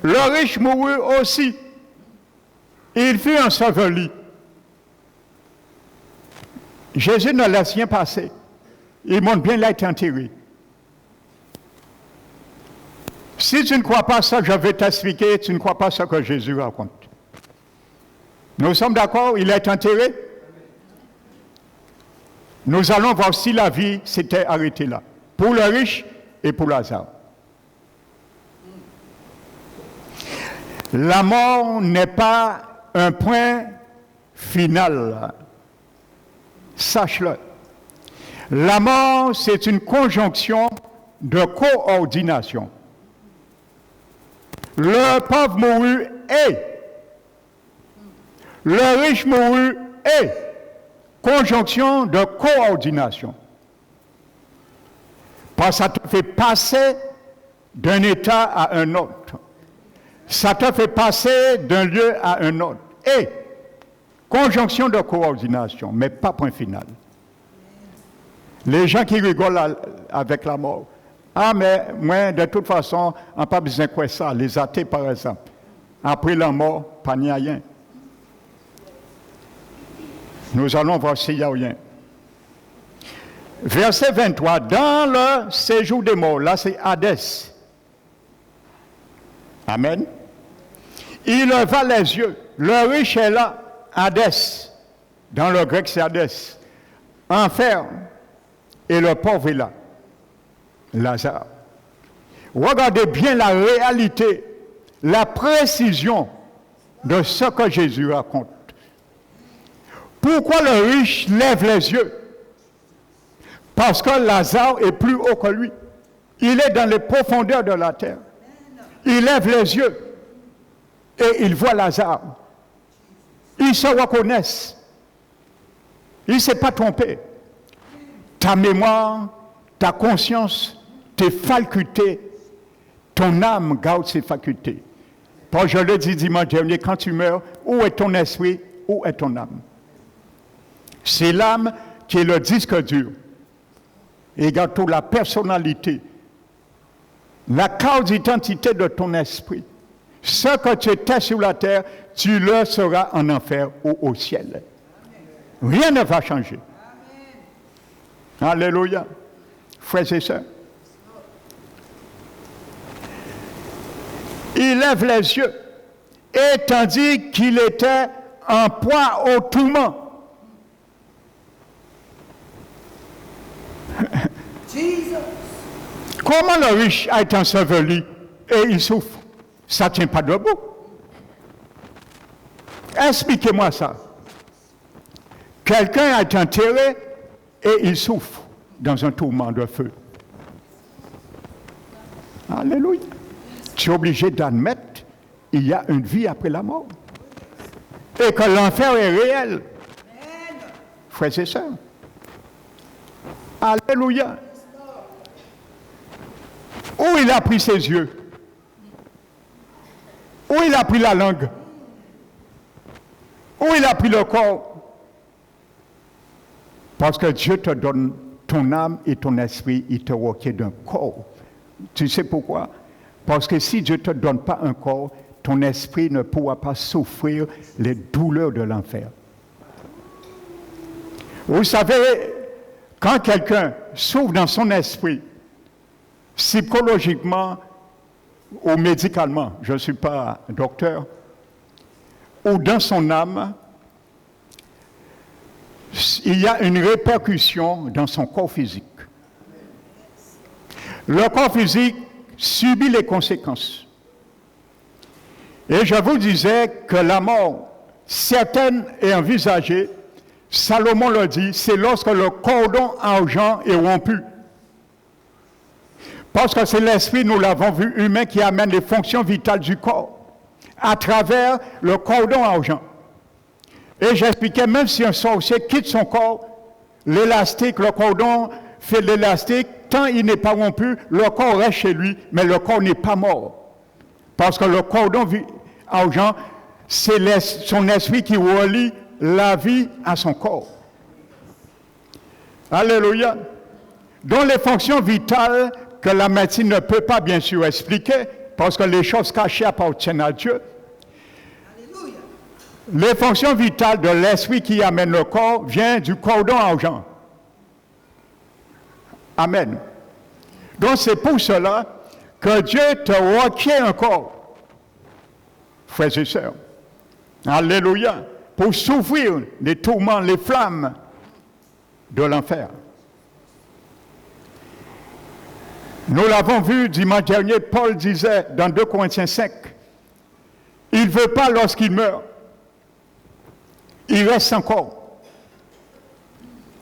Speaker 1: Le riche mourut aussi. Il fut enseveli. Jésus ne laisse rien passer. Il montre bien qu'il a été enterré. Si tu ne crois pas ça que je vais t'expliquer, tu ne crois pas ce que Jésus raconte. Nous sommes d'accord? Il est enterré? Nous allons voir si la vie s'était arrêtée là. Pour le riche et pour Lazare. La mort n'est pas un point final. Sache-le. La mort, c'est une conjonction de coordination. Le pauvre mourut et le riche mourut et conjonction de coordination. Parce que ça te fait passer d'un état à un autre. Ça te fait passer d'un lieu à un autre. Et conjonction de coordination, mais pas point final. Les gens qui rigolent avec la mort. Ah, mais moi, de toute façon, on n'a pas besoin de quoi ça. Les athées, par exemple. Après la mort, pas ni rien. Nous allons voir s'il y a rien. Verset 23. Dans le séjour des morts, là c'est Hadès. Amen. Il leva les yeux. Le riche est là, Hadès. Dans le grec, c'est Hadès. Enfer. Et le pauvre est là. Lazare. Regardez bien la réalité, la précision de ce que Jésus raconte. Pourquoi le riche lève les yeux? Parce que Lazare est plus haut que lui. Il est dans les profondeurs de la terre. Il lève les yeux et il voit Lazare. Ils se reconnaissent. Il ne s'est pas trompé. Ta mémoire, ta conscience, tes facultés, ton âme garde ses facultés. Parce que je le dis dimanche dernier, quand tu meurs, où est ton esprit, où est ton âme? C'est l'âme qui est le disque dur. Et garde toute la personnalité, la carte d'identité de ton esprit. Ce que tu étais sur la terre, tu le seras en enfer ou au ciel. Rien ne va changer. Alléluia. Frères et sœurs. Il lève les yeux et tandis qu'il était en proie au tourment. Comment le riche a été enseveli et il souffre? Ça ne tient pas debout. Expliquez-moi ça. Quelqu'un a été enterré et il souffre dans un tourment de feu. Alléluia. Tu es obligé d'admettre qu'il y a une vie après la mort. Et que l'enfer est réel. Frères et sœurs. Alléluia. Où il a pris ses yeux? Où il a pris la langue? Où il a pris le corps? Parce que Dieu te donne ton âme et ton esprit, il te requiert d'un corps. Tu sais pourquoi? Parce que si Dieu ne te donne pas un corps, ton esprit ne pourra pas souffrir les douleurs de l'enfer. Vous savez, quand quelqu'un souffre dans son esprit, psychologiquement ou médicalement, je ne suis pas docteur, ou dans son âme, il y a une répercussion dans son corps physique. Le corps physique subit les conséquences. Et je vous disais que la mort, certaine et envisagée, Salomon le dit, c'est lorsque le cordon argent est rompu. Parce que c'est l'esprit, nous l'avons vu, humain qui amène les fonctions vitales du corps à travers le cordon argent. Et j'expliquais, même si un sorcier quitte son corps, l'élastique, le cordon fait l'élastique, tant il n'est pas rompu, le corps reste chez lui, mais le corps n'est pas mort. Parce que le cordon argent, c'est son esprit qui relie la vie à son corps. Alléluia. Dont les fonctions vitales que la médecine ne peut pas bien sûr expliquer, parce que les choses cachées appartiennent à Dieu. Alléluia. Les fonctions vitales de l'esprit qui amène le corps viennent du cordon argent. Amen. Donc c'est pour cela que Dieu te requiert un corps, frères et sœurs. Alléluia. Pour souffrir les tourments, les flammes de l'enfer. Nous l'avons vu dimanche dernier, Paul disait dans 2 Corinthiens 5, il ne veut pas lorsqu'il meurt, il reste sans corps.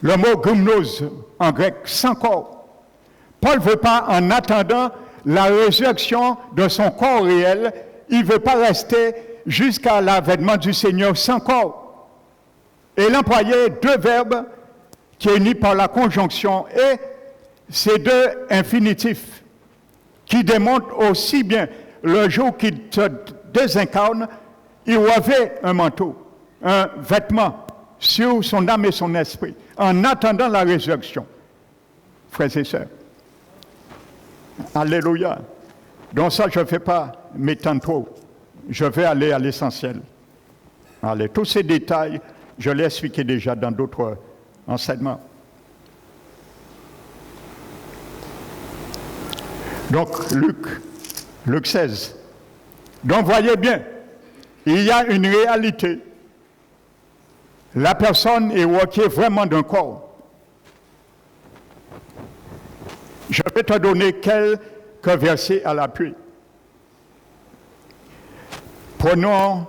Speaker 1: Le mot gymnos en grec, sans corps. Paul ne veut pas, en attendant la résurrection de son corps réel, il ne veut pas rester jusqu'à l'avènement du Seigneur sans corps. Et il employait 2 verbes qui sont unis par la conjonction et ces 2 infinitifs qui démontrent aussi bien le jour qu'il se désincarne, il revêt un manteau, un vêtement sur son âme et son esprit, en attendant la résurrection. Frères et sœurs. Alléluia. Donc ça, je ne fais pas m'étendre trop. Je vais aller à l'essentiel. Allez, tous ces détails, je l'ai expliqué déjà dans d'autres enseignements. Donc, Luc 16. Donc, voyez bien, il y a une réalité. La personne est requiert vraiment d'un corps. Je vais te donner quelques versets à l'appui. Prenons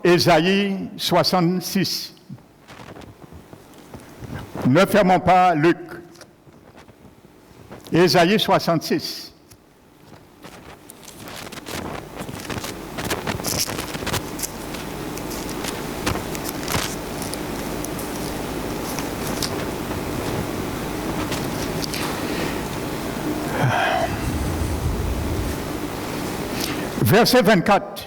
Speaker 1: Ésaïe 66. Ne fermons pas Luc. Ésaïe 66. Verset 24.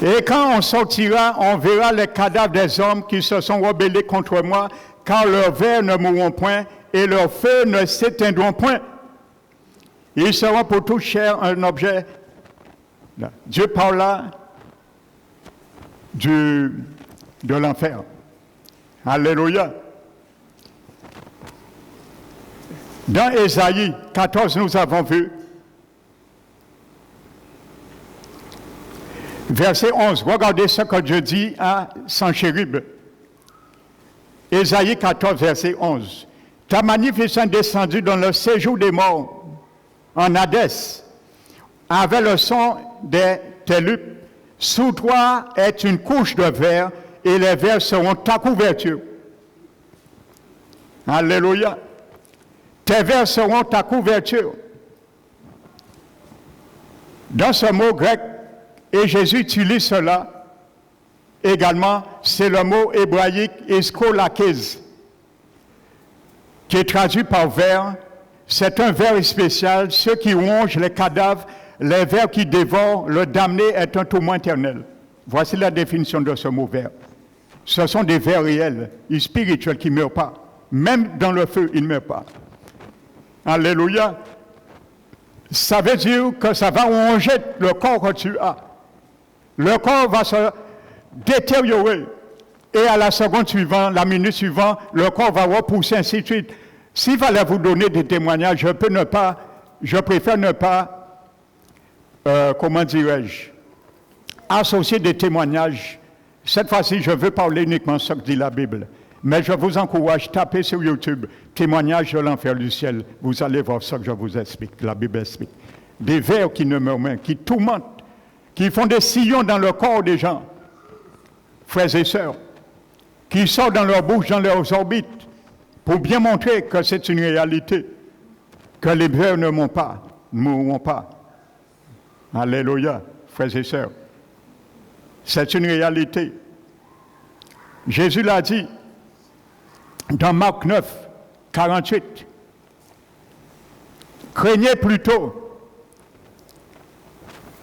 Speaker 1: Et quand on sortira, on verra les cadavres des hommes qui se sont rebellés contre moi, car leurs vers ne mourront point et leurs feux ne s'éteindront point. Ils seront pour toute chair un objet. Dieu parle là de l'enfer. Alléluia. Dans Ésaïe 14, nous avons vu, verset 11, regardez ce que Dieu dit à Sanchérib. Ésaïe 14, verset 11. Ta magnificence descendue dans le séjour des morts, en Hadès, avec le son des télupes. Sous toi est une couche de verre, et les vers seront ta couverture. Alléluia. Tes vers seront ta couverture. Dans ce mot grec, et Jésus utilise cela également, c'est le mot hébraïque eskolakez. qui est traduit par ver, c'est un ver spécial. Ceux qui rongent les cadavres, les vers qui dévorent, le damné est un tourment éternel. Voici la définition de ce mot ver. Ce sont des vers réels et spirituels qui ne meurent pas. Même dans le feu, ils ne meurent pas. Alléluia. Ça veut dire que ça va ronger le corps que tu as. Le corps va se détériorer. Et à la seconde suivante, la minute suivante, le corps va repousser, ainsi de suite. S'il fallait vous donner des témoignages, je préfère ne pas, comment dirais-je, associer des témoignages. Cette fois-ci, je veux parler uniquement de ce que dit la Bible. Mais je vous encourage, tapez sur YouTube, témoignages de l'enfer du ciel. Vous allez voir ce que je vous explique, la Bible explique. Des vers qui ne murmurent, qui tourmentent, qui font des sillons dans le corps des gens, frères et sœurs, qui sortent dans leur bouche, dans leurs orbites, pour bien montrer que c'est une réalité, que les vers ne mourront pas. Alléluia, frères et sœurs. C'est une réalité. Jésus l'a dit dans Marc 9, 48. Craignez plutôt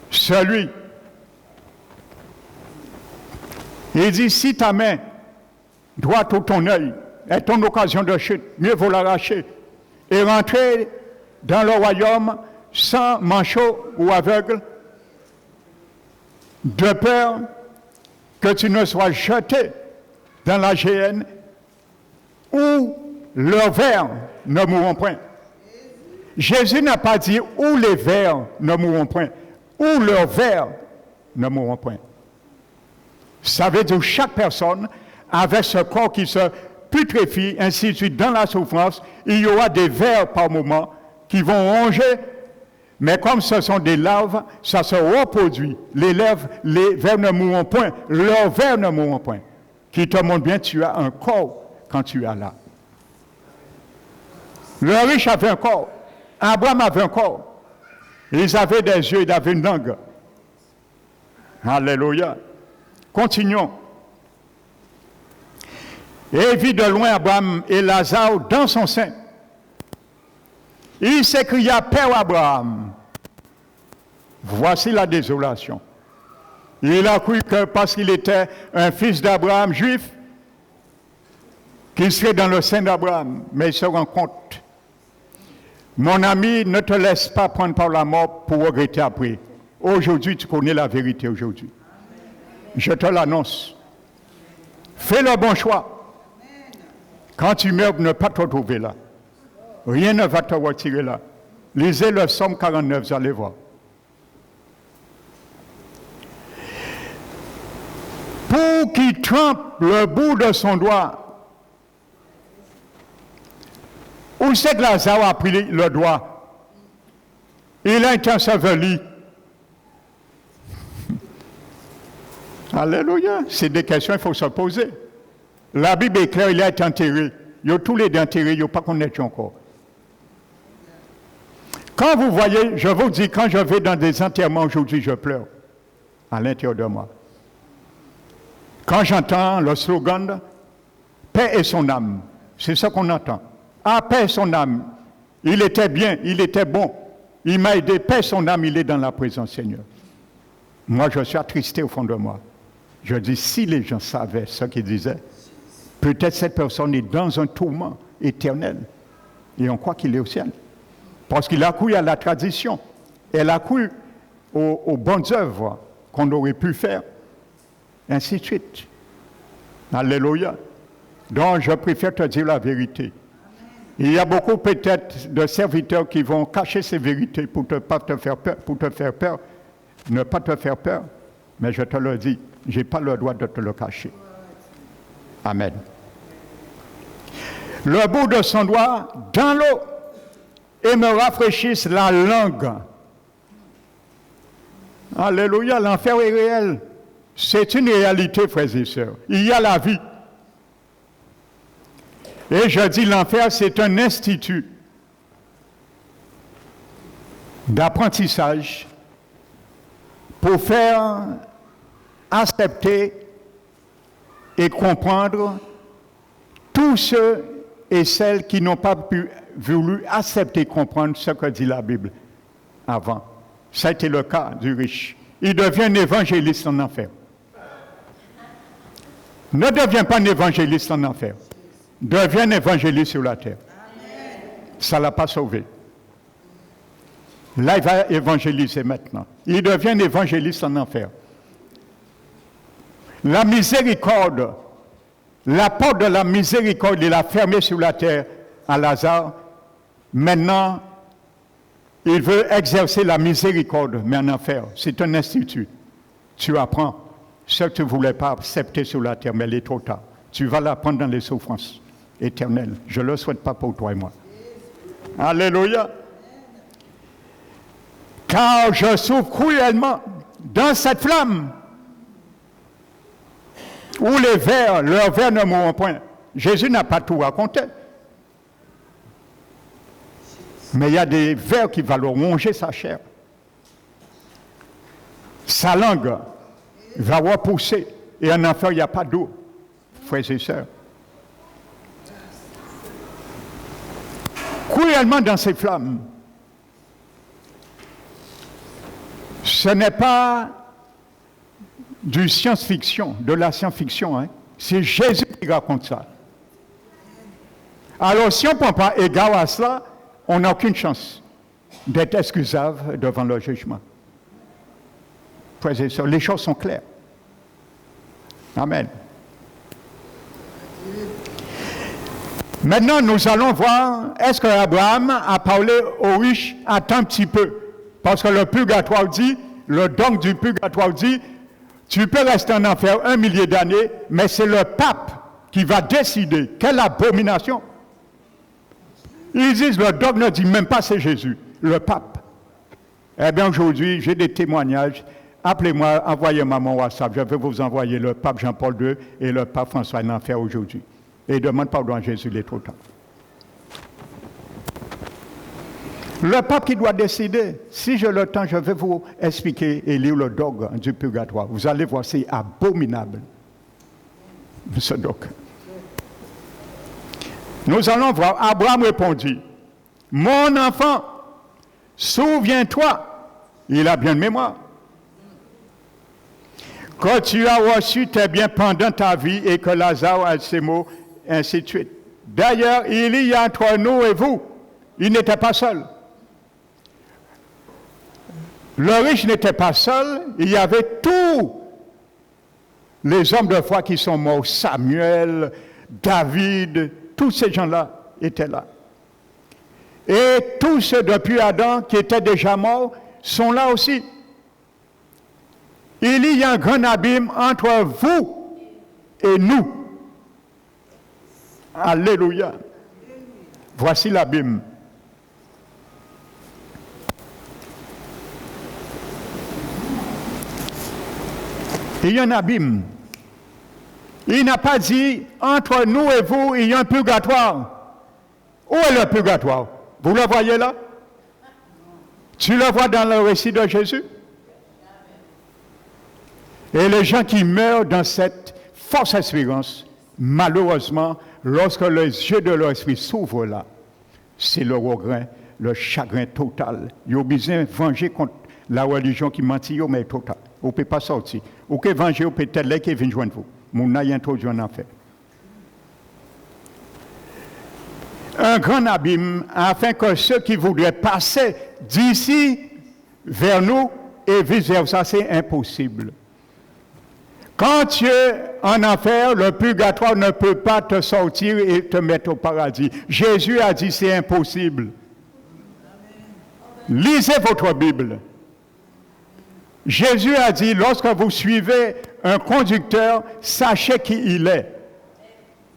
Speaker 1: celui. Il dit, si ta main droite ou ton œil est ton occasion de chute, mieux vaut l'arracher et rentrer dans le royaume sans manchot ou aveugle, de peur que tu ne sois jeté dans la géhenne où leurs vers ne mourront point. Jésus n'a pas dit où les vers ne mourront point, où leurs vers ne mourront point. Ça veut dire que chaque personne, avec ce corps qui se putréfie, ainsi de suite, dans la souffrance, il y aura des vers par moment qui vont ronger, mais comme ce sont des larves, ça se reproduit. Les vers ne mourront point, leurs vers ne mourront point. Qui te montre bien que tu as un corps quand tu es là. Le riche avait un corps, Abraham avait un corps. Ils avaient des yeux, ils avaient une langue. Alléluia. Continuons. Et vit de loin Abraham et Lazare dans son sein. Il s'écria, Père Abraham, voici la désolation. Il a cru que parce qu'il était un fils d'Abraham juif, qu'il serait dans le sein d'Abraham, mais il se rend compte. Mon ami, ne te laisse pas prendre par la mort pour regretter après. Aujourd'hui, tu connais la vérité aujourd'hui. Je te l'annonce. Fais le bon choix. Quand tu meurs, ne pas te retrouver là. Rien ne va te retirer là. Lisez le Psaume 49, vous allez voir. Pour qu'il trempe le bout de son doigt. Où c'est que Lazare a pris le doigt? Il a été enseveli. Alléluia. C'est des questions qu'il faut se poser. La Bible est claire, il a été enterré. Il y a tous les deux enterrés, il n'y a pas qu'on est encore. Quand vous voyez, je vous dis, quand je vais dans des enterrements aujourd'hui, je pleure à l'intérieur de moi. Quand j'entends le slogan « Paix et son âme », c'est ça qu'on entend. Ah, paix et son âme. Il était bien, il était bon. Il m'a aidé, paix et son âme, il est dans la présence Seigneur. Moi, je suis attristé au fond de moi. Je dis, si les gens savaient ce qu'ils disaient, peut-être cette personne est dans un tourment éternel. Et on croit qu'il est au ciel. Parce qu'il a cru à la tradition. Elle a cru aux bonnes œuvres qu'on aurait pu faire. Ainsi de suite. Alléluia. Donc, je préfère te dire la vérité. Il y a beaucoup peut-être de serviteurs qui vont cacher ces vérités pour ne pas te faire peur, ne pas te faire peur. Mais je te le dis, je n'ai pas le droit de te le cacher. Amen. Le bout de son doigt dans l'eau et me rafraîchisse la langue. Alléluia, l'enfer est réel. C'est une réalité, frères et sœurs. Il y a la vie. Et je dis, l'enfer, c'est un institut d'apprentissage pour faire accepter et comprendre tous ceux et celles qui n'ont pas voulu accepter, comprendre ce que dit la Bible avant. Ça a été le cas du riche. Il devient un évangéliste en enfer. Ne deviens pas un évangéliste en enfer. Deviens un évangéliste sur la terre. Ça ne l'a pas sauvé. Là, il va évangéliser maintenant. Il devient un évangéliste en enfer. La miséricorde, la porte de la miséricorde, il a fermé sur la terre à Lazare. Maintenant, il veut exercer la miséricorde, mais en enfer. C'est un institut. Tu apprends ce que tu ne voulais pas accepter sur la terre, mais il est trop tard. Tu vas l'apprendre dans les souffrances éternelles. Je ne le souhaite pas pour toi et moi. Alléluia. Car je souffre cruellement dans cette flamme où leurs vers ne mourront point. Jésus n'a pas tout raconté. Mais il y a des vers qui vont ronger sa chair. Sa langue va repousser. Et en enfer, il n'y a pas d'eau, frères et sœurs. Cruellement dans ces flammes. Ce n'est pas du science-fiction, de la science-fiction. Hein. C'est Jésus qui raconte ça. Alors, si on ne prend pas égard à cela, on n'a aucune chance d'être excusable devant le jugement. Frères et sœurs, les choses sont claires. Amen. Maintenant, nous allons voir, est-ce que Abraham a parlé aux riches? Attends un petit peu. Parce que le purgatoire dit, le dogme du purgatoire dit, tu peux rester en enfer 1 millier d'années, mais c'est le pape qui va décider. Quelle abomination! Ils disent, le dogme ne dit même pas c'est Jésus, le pape. Eh bien, aujourd'hui, j'ai des témoignages. Appelez-moi, envoyez-moi mon WhatsApp. Je vais vous envoyer le pape Jean-Paul II et le pape François en enfer aujourd'hui. Et demande pardon à Jésus, il est trop tard. Le pape qui doit décider, si j'ai le temps, je vais vous expliquer et lire le dogme du purgatoire. Vous allez voir, c'est abominable, ce dogme. Nous allons voir, Abraham répondit, « Mon enfant, souviens-toi, il a bien de mémoire, que tu as reçu tes biens pendant ta vie et que Lazare a ses maux, ainsi de suite. D'ailleurs, il y a entre nous et vous, il n'était pas seul. Le riche n'était pas seul, il y avait tous les hommes de foi qui sont morts, Samuel, David, tous ces gens-là étaient là. Et tous ceux depuis Adam qui étaient déjà morts sont là aussi. Il y a un grand abîme entre vous et nous. Alléluia. Voici l'abîme. Il y a un abîme. Il n'a pas dit, entre nous et vous, il y a un purgatoire. Où est le purgatoire? Vous le voyez là? Tu le vois dans le récit de Jésus? Et les gens qui meurent dans cette fausse espérance, malheureusement, lorsque les yeux de leur esprit s'ouvrent là, c'est le regret, le chagrin total. Ils ont besoin de venger contre la religion qui mentit, mais total. Vous ne pouvez pas sortir. Vous pouvez venger, vous pouvez être là qui vient joindre vous. Mon n'a introduit en enfer. Un grand abîme afin que ceux qui voudraient passer d'ici vers nous et vice-versa, c'est impossible. Quand tu es en enfer, le purgatoire ne peut pas te sortir et te mettre au paradis. Jésus a dit c'est impossible. Lisez votre Bible. Jésus a dit, lorsque vous suivez un conducteur, sachez qui il est.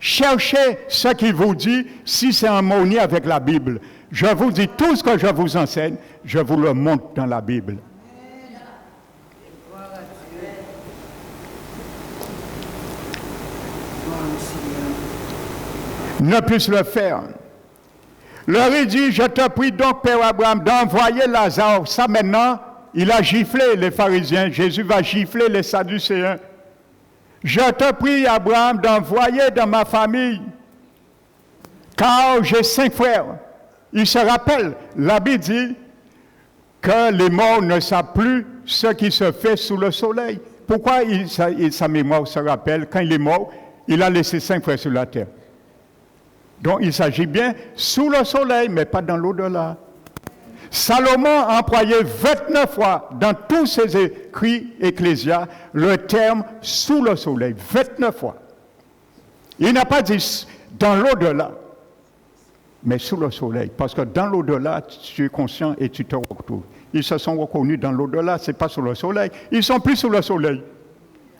Speaker 1: Cherchez ce qu'il vous dit, si c'est en harmonie avec la Bible. Je vous dis, tout ce que je vous enseigne, je vous le montre dans la Bible. Ne puisse le faire. Leur il dit, je te prie donc, Père Abraham, d'envoyer Lazare. Ça maintenant, il a giflé les pharisiens. Jésus va gifler les sadducéens. Je te prie, Abraham, d'envoyer dans ma famille car j'ai 5 frères. Il se rappelle, la Bible dit que les morts ne savent plus ce qui se fait sous le soleil. Pourquoi sa mémoire se rappelle? Quand il est mort, il a laissé 5 frères sur la terre. Donc il s'agit bien sous le soleil, mais pas dans l'au-delà. Salomon a employé 29 fois dans tous ses écrits ecclésias le terme sous le soleil, 29 fois. Il n'a pas dit dans l'au-delà, mais sous le soleil, parce que dans l'au-delà, tu es conscient et tu te retrouves. Ils se sont reconnus dans l'au-delà, ce n'est pas sous le soleil. Ils ne sont plus sous le soleil.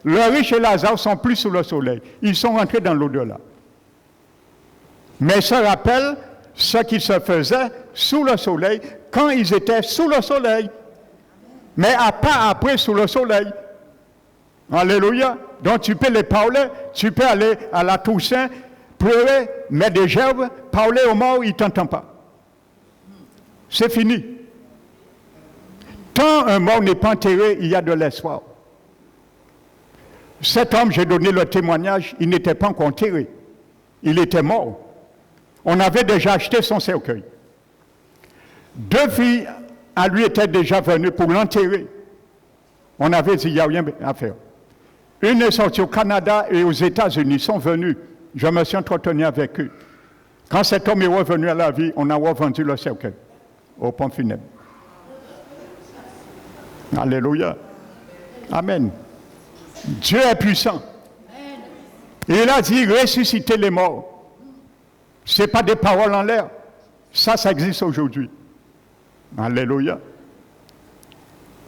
Speaker 1: Le riche et Lazare ne sont plus sous le soleil. Ils sont rentrés dans l'au-delà. Mais ils se rappellent ce qui se faisait sous le soleil quand ils étaient sous le soleil. Mais pas après sous le soleil. Alléluia. Donc tu peux les parler, tu peux aller à la Toussaint, pleurer, mettre des gerbes, parler aux morts, ils ne t'entendent pas. C'est fini. Tant un mort n'est pas enterré, il y a de l'espoir. Cet homme, j'ai donné le témoignage, il n'était pas encore enterré. Il était mort. On avait déjà acheté son cercueil. 2 filles à lui étaient déjà venues pour l'enterrer. On avait dit, il n'y a rien à faire. Une est sortie au Canada et aux États-Unis, ils sont venus. Je me suis entretenu avec eux. Quand cet homme est revenu à la vie, on a revendu le cercueil au pont funèbre. Alléluia. Amen. Dieu est puissant. Il a dit ressusciter les morts. Ce n'est pas des paroles en l'air. Ça existe aujourd'hui. Alléluia.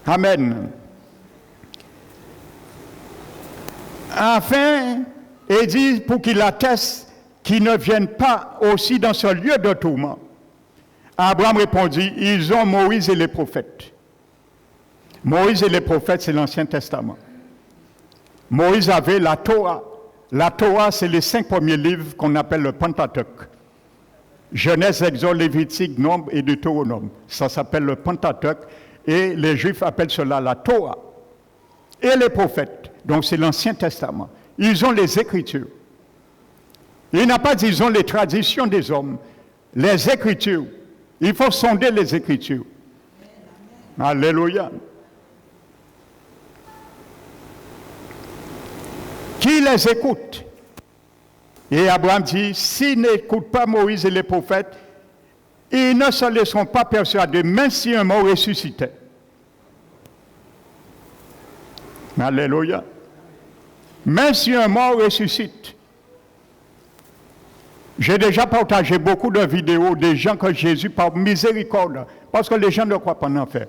Speaker 1: Amen. Enfin, il dit pour qu'il atteste qu'ils ne viennent pas aussi dans ce lieu de tourment. Abraham répondit, ils ont Moïse et les prophètes. Moïse et les prophètes, c'est l'Ancien Testament. Moïse avait la Torah. La Torah, c'est les 5 premiers livres qu'on appelle le Pentateuque. Genèse, Exode, Lévitique, Nombre et Deutéronome. Ça s'appelle le Pentateuque et les Juifs appellent cela la Torah. Et les prophètes, donc c'est l'Ancien Testament. Ils ont les Écritures. Il n'a pas dit ils ont les traditions des hommes, les Écritures. Il faut sonder les Écritures. Alléluia. Qui les écoute? Et Abraham dit, s'ils n'écoutent pas Moïse et les prophètes, ils ne se laisseront pas persuader, même si un mort ressuscitait. Alléluia. Même si un mort ressuscite. J'ai déjà partagé beaucoup de vidéos des gens que Jésus, par miséricorde, parce que les gens ne croient pas en enfer.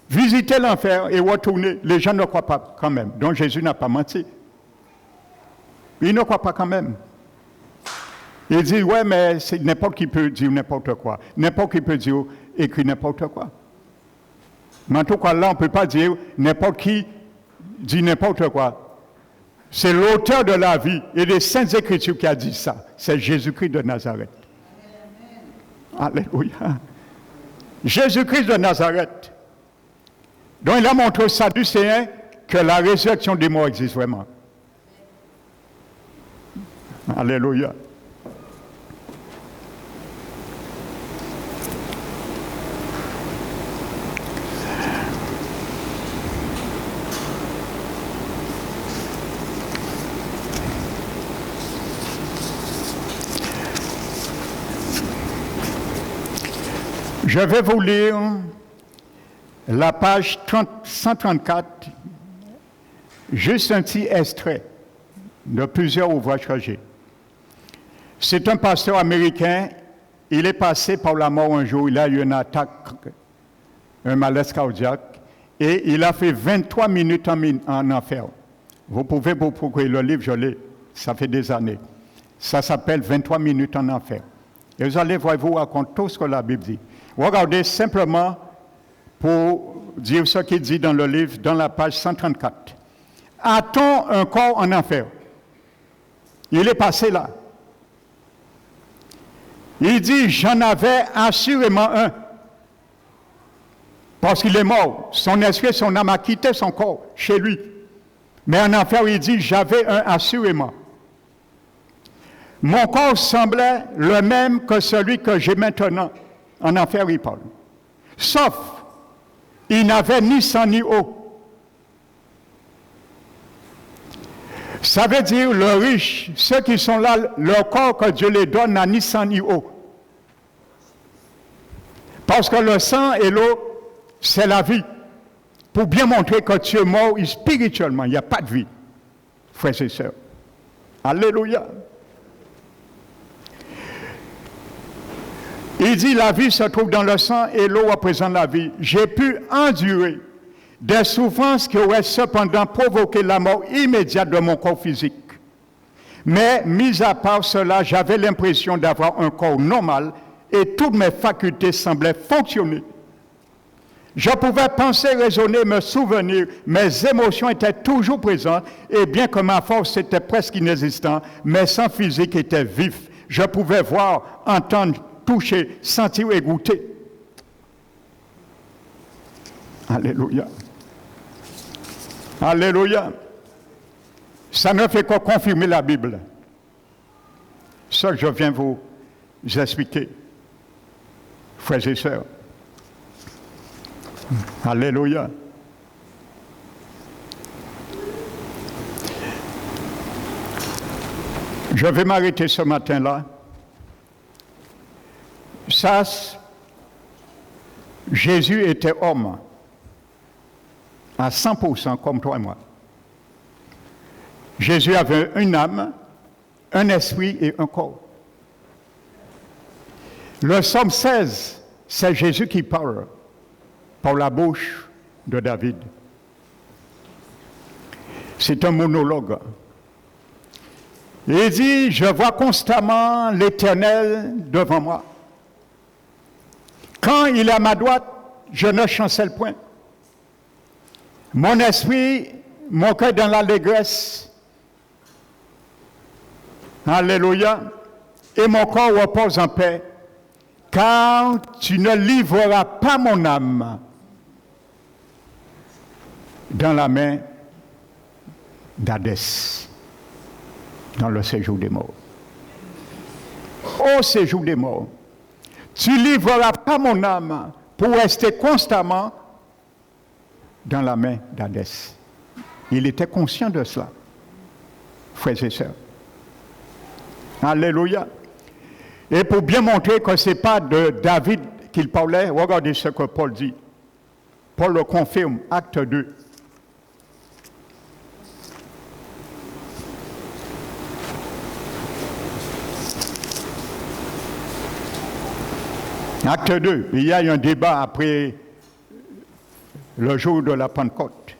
Speaker 1: Visiter l'enfer et retourner, les gens ne croient pas quand même. Donc Jésus n'a pas menti. Il ne croit pas quand même. Il dit, ouais, mais c'est n'importe qui peut dire n'importe quoi. N'importe qui peut dire, écrire n'importe quoi. Mais en tout cas, là, on ne peut pas dire n'importe qui dit n'importe quoi. C'est l'auteur de la vie et des Saintes Écritures qui a dit ça. C'est Jésus-Christ de Nazareth. Alléluia. Jésus-Christ de Nazareth. Donc, il a montré aux Sadducéens que la résurrection des morts existe vraiment. Alléluia. Je vais vous lire la page 134, juste un petit extrait de plusieurs ouvrages que j'ai. C'est un pasteur américain, il est passé par la mort un jour, il a eu une attaque, un malaise cardiaque, et il a fait 23 minutes en enfer. Vous pouvez vous procurer le livre, je l'ai, ça fait des années. Ça s'appelle 23 minutes en enfer. Et vous allez voir, vous raconter tout ce que la Bible dit. Regardez simplement pour dire ce qu'il dit dans le livre, dans la page 134. A-t-on un corps en enfer? Il est passé là. Il dit, j'en avais assurément un. Parce qu'il est mort. Son esprit, son âme a quitté son corps chez lui. Mais en enfer, il dit, j'avais un assurément. Mon corps semblait le même que celui que j'ai maintenant en enfer, il parle. Sauf, il n'avait ni sang ni eau. Ça veut dire, le riche, ceux qui sont là, leur corps que Dieu les donne n'a ni sang ni eau. Parce que le sang et l'eau, c'est la vie. Pour bien montrer que tu es mort spirituellement, il n'y a pas de vie, frères et sœurs. Alléluia. Il dit, la vie se trouve dans le sang et l'eau représente la vie. J'ai pu endurer des souffrances qui auraient cependant provoqué la mort immédiate de mon corps physique. Mais, mis à part cela, j'avais l'impression d'avoir un corps normal et toutes mes facultés semblaient fonctionner. Je pouvais penser, raisonner, me souvenir, mes émotions étaient toujours présentes, et bien que ma force était presque inexistante, mes sens physiques étaient vifs. Je pouvais voir, entendre, toucher, sentir et goûter. Alléluia. Alléluia. Ça ne fait que confirmer la Bible. Ce que je viens vous expliquer, frères et sœurs. Alléluia. Je vais m'arrêter ce matin-là. Ça, Jésus était homme à 100% comme toi et moi. Jésus avait une âme, un esprit et un corps. Le psaume 16, c'est Jésus qui parle par la bouche de David. C'est un monologue. Il dit, je vois constamment l'Éternel devant moi. Quand il est à ma droite, je ne chancelle point. Mon esprit, mon cœur dans l'allégresse. Alléluia. Et mon corps repose en paix. Car tu ne livreras pas mon âme dans la main d'Hadès, dans le séjour des morts. Au séjour des morts, tu ne livreras pas mon âme pour rester constamment dans la main d'Hadès. Il était conscient de cela, frères et sœurs. Alléluia. Et pour bien montrer que ce n'est pas de David qu'il parlait, regardez ce que Paul dit. Paul le confirme, acte 2. Acte 2, il y a eu un débat après le jour de la Pentecôte.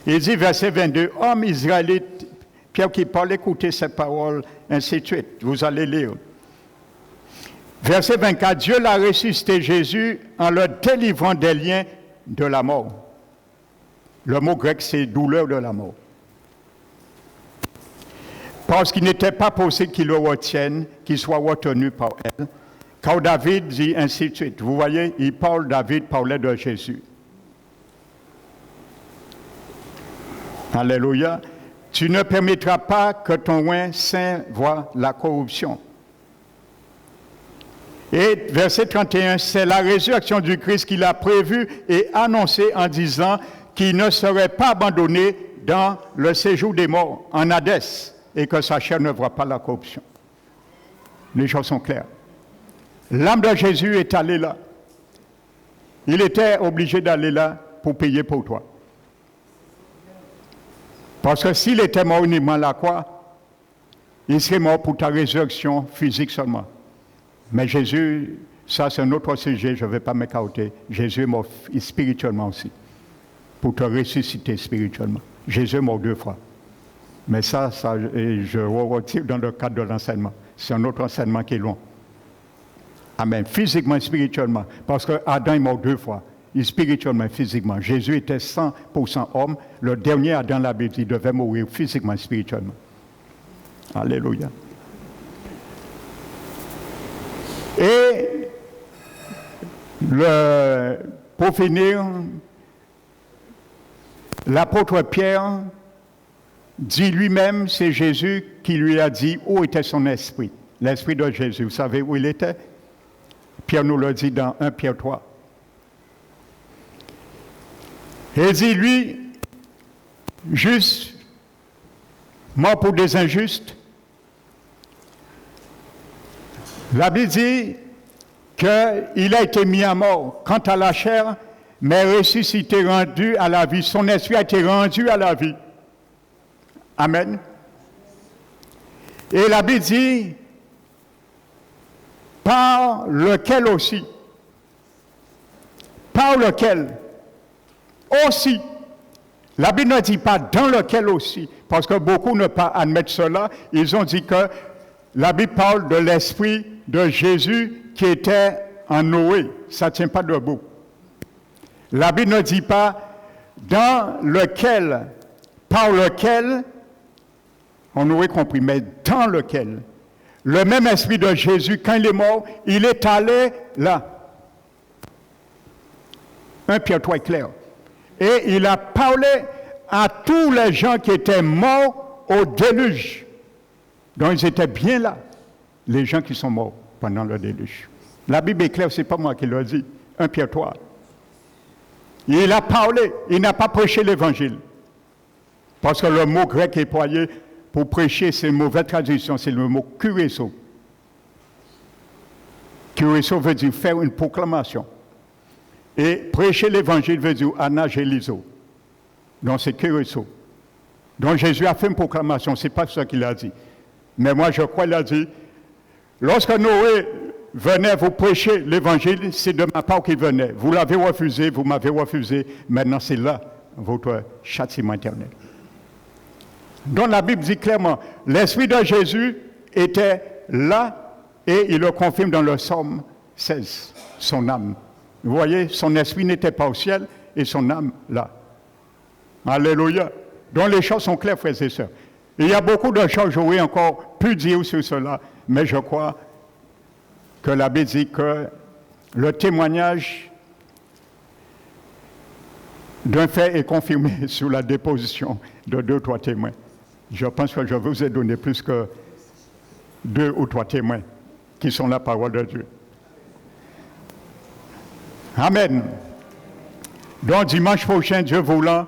Speaker 1: Il dit, verset 22, « Homme israélite, Pierre qui parle, écoutez ces paroles, ainsi de suite. » Vous allez lire. Verset 24, « Dieu l'a ressuscité Jésus en le délivrant des liens de la mort. » Le mot grec, c'est « douleur de la mort. » Parce qu'il n'était pas possible qu'il le retienne, qu'il soit retenu par elle. Car David dit ainsi de suite. Vous voyez, David parlait de Jésus. Alléluia. Tu ne permettras pas que ton oint saint voie la corruption. Et verset 31, c'est la résurrection du Christ qu'il a prévue et annoncée en disant qu'il ne serait pas abandonné dans le séjour des morts, en Hadès, et que sa chair ne voit pas la corruption. Les choses sont claires. L'âme de Jésus est allée là. Il était obligé d'aller là pour payer pour toi. Parce que s'il était mort uniquement à la croix, il serait mort pour ta résurrection physique seulement. Mais Jésus, ça c'est un autre sujet, je ne vais pas m'écarter. Jésus est mort spirituellement aussi, pour te ressusciter spirituellement. Jésus est mort 2 fois. Mais ça je retire dans le cadre de l'enseignement. C'est un autre enseignement qui est long. Amen. Physiquement et spirituellement. Parce que Adam est mort 2 fois. Spirituellement et physiquement. Jésus était 100% homme. Le dernier Adam, la Bible, il devait mourir physiquement et spirituellement. Alléluia. Et pour finir, l'apôtre Pierre dit lui-même, c'est Jésus qui lui a dit où était son esprit. L'esprit de Jésus, vous savez où il était? Pierre nous le dit dans 1 Pierre 3. Il dit, lui, juste, mort pour des injustes. La Bible dit qu'il a été mis à mort quant à la chair, mais ressuscité, rendu à la vie. Son esprit a été rendu à la vie. Amen. Et la Bible dit, par lequel aussi, par lequel aussi, la Bible ne dit pas dans lequel aussi, parce que beaucoup ne pas admettre cela. Ils ont dit que la Bible parle de l'esprit de Jésus qui était en Noé. Ça ne tient pas debout. La Bible ne dit pas dans lequel, par lequel, on aurait compris, mais dans lequel. Le même esprit de Jésus, quand il est mort, il est allé là. 1 Pierre 3 est clair. Et il a parlé à tous les gens qui étaient morts au déluge. Donc ils étaient bien là, les gens qui sont morts pendant le déluge. La Bible est claire, ce n'est pas moi qui le dis. 1 Pierre 3. Il a parlé, il n'a pas prêché l'évangile. Parce que le mot grec employé pour prêcher, c'est une mauvaise traduction, c'est le mot kureso. Kureso veut dire faire une proclamation. Et prêcher l'évangile veut dire anagéliso. Donc c'est kureso. Donc Jésus a fait une proclamation, ce n'est pas ça qu'il a dit. Mais moi je crois qu'il a dit, lorsque Noé venait vous prêcher l'évangile, c'est de ma part qu'il venait. Vous l'avez refusé, vous m'avez refusé, maintenant c'est là votre châtiment éternel. Donc la Bible dit clairement, l'esprit de Jésus était là et il le confirme dans le psaume 16, son âme. Vous voyez, son esprit n'était pas au ciel et son âme là. Alléluia. Donc les choses sont claires, frères et sœurs. Il y a beaucoup de choses, j'aurais encore pu dire sur cela, mais je crois que la Bible dit que le témoignage d'un fait est confirmé sur la déposition de 2 ou 3 témoins. Je pense que je vous ai donné plus que 2 ou 3 témoins qui sont la parole de Dieu. Amen. Donc dimanche prochain, Dieu voulant,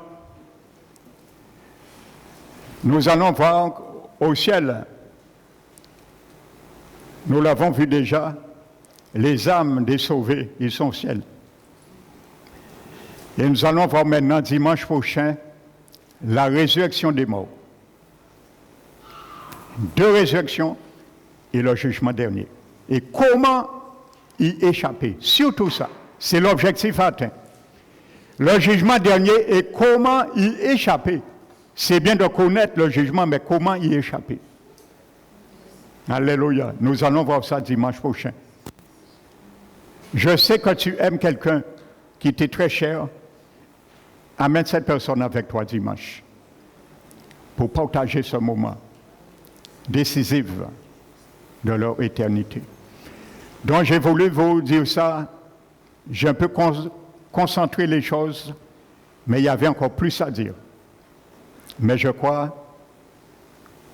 Speaker 1: nous allons voir au ciel, nous l'avons vu déjà, les âmes des sauvés, ils sont au ciel. Et nous allons voir maintenant, dimanche prochain, la résurrection des morts. 2 résurrections et le jugement dernier. Et comment y échapper? Surtout ça, c'est l'objectif atteint. Le jugement dernier et comment y échapper? C'est bien de connaître le jugement, mais comment y échapper? Alléluia. Nous allons voir ça dimanche prochain. Je sais que tu aimes quelqu'un qui t'est très cher. Amène cette personne avec toi dimanche pour partager ce moment décisif de leur éternité. Donc j'ai voulu vous dire ça. J'ai un peu concentré les choses, mais il y avait encore plus à dire. Mais je crois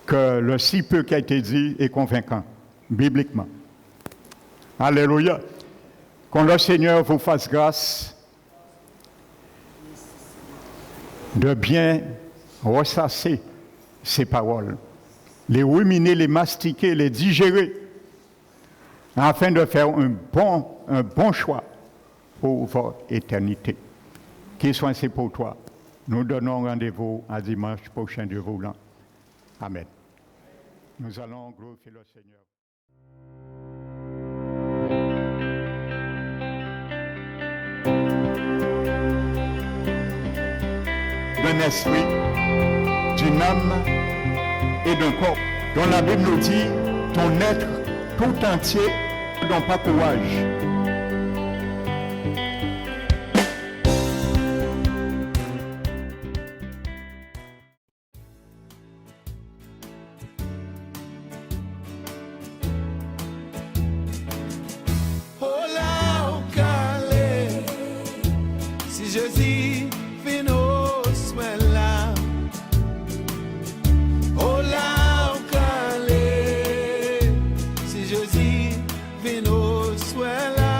Speaker 1: que le si peu qui a été dit est convaincant, bibliquement. Alléluia. Que le Seigneur vous fasse grâce de bien ressasser ces paroles, les ruminer, les mastiquer, les digérer, afin de faire un bon choix pour votre éternité. Qu'il soit ainsi pour toi. Nous donnons rendez-vous à dimanche prochain, Dieu voulant. Amen. Nous allons glorifier le Seigneur. D'un esprit, d'une âme et d'un corps. Dont la Bible nous dit, ton être tout entier, n'ont pas courage.
Speaker 2: vino swella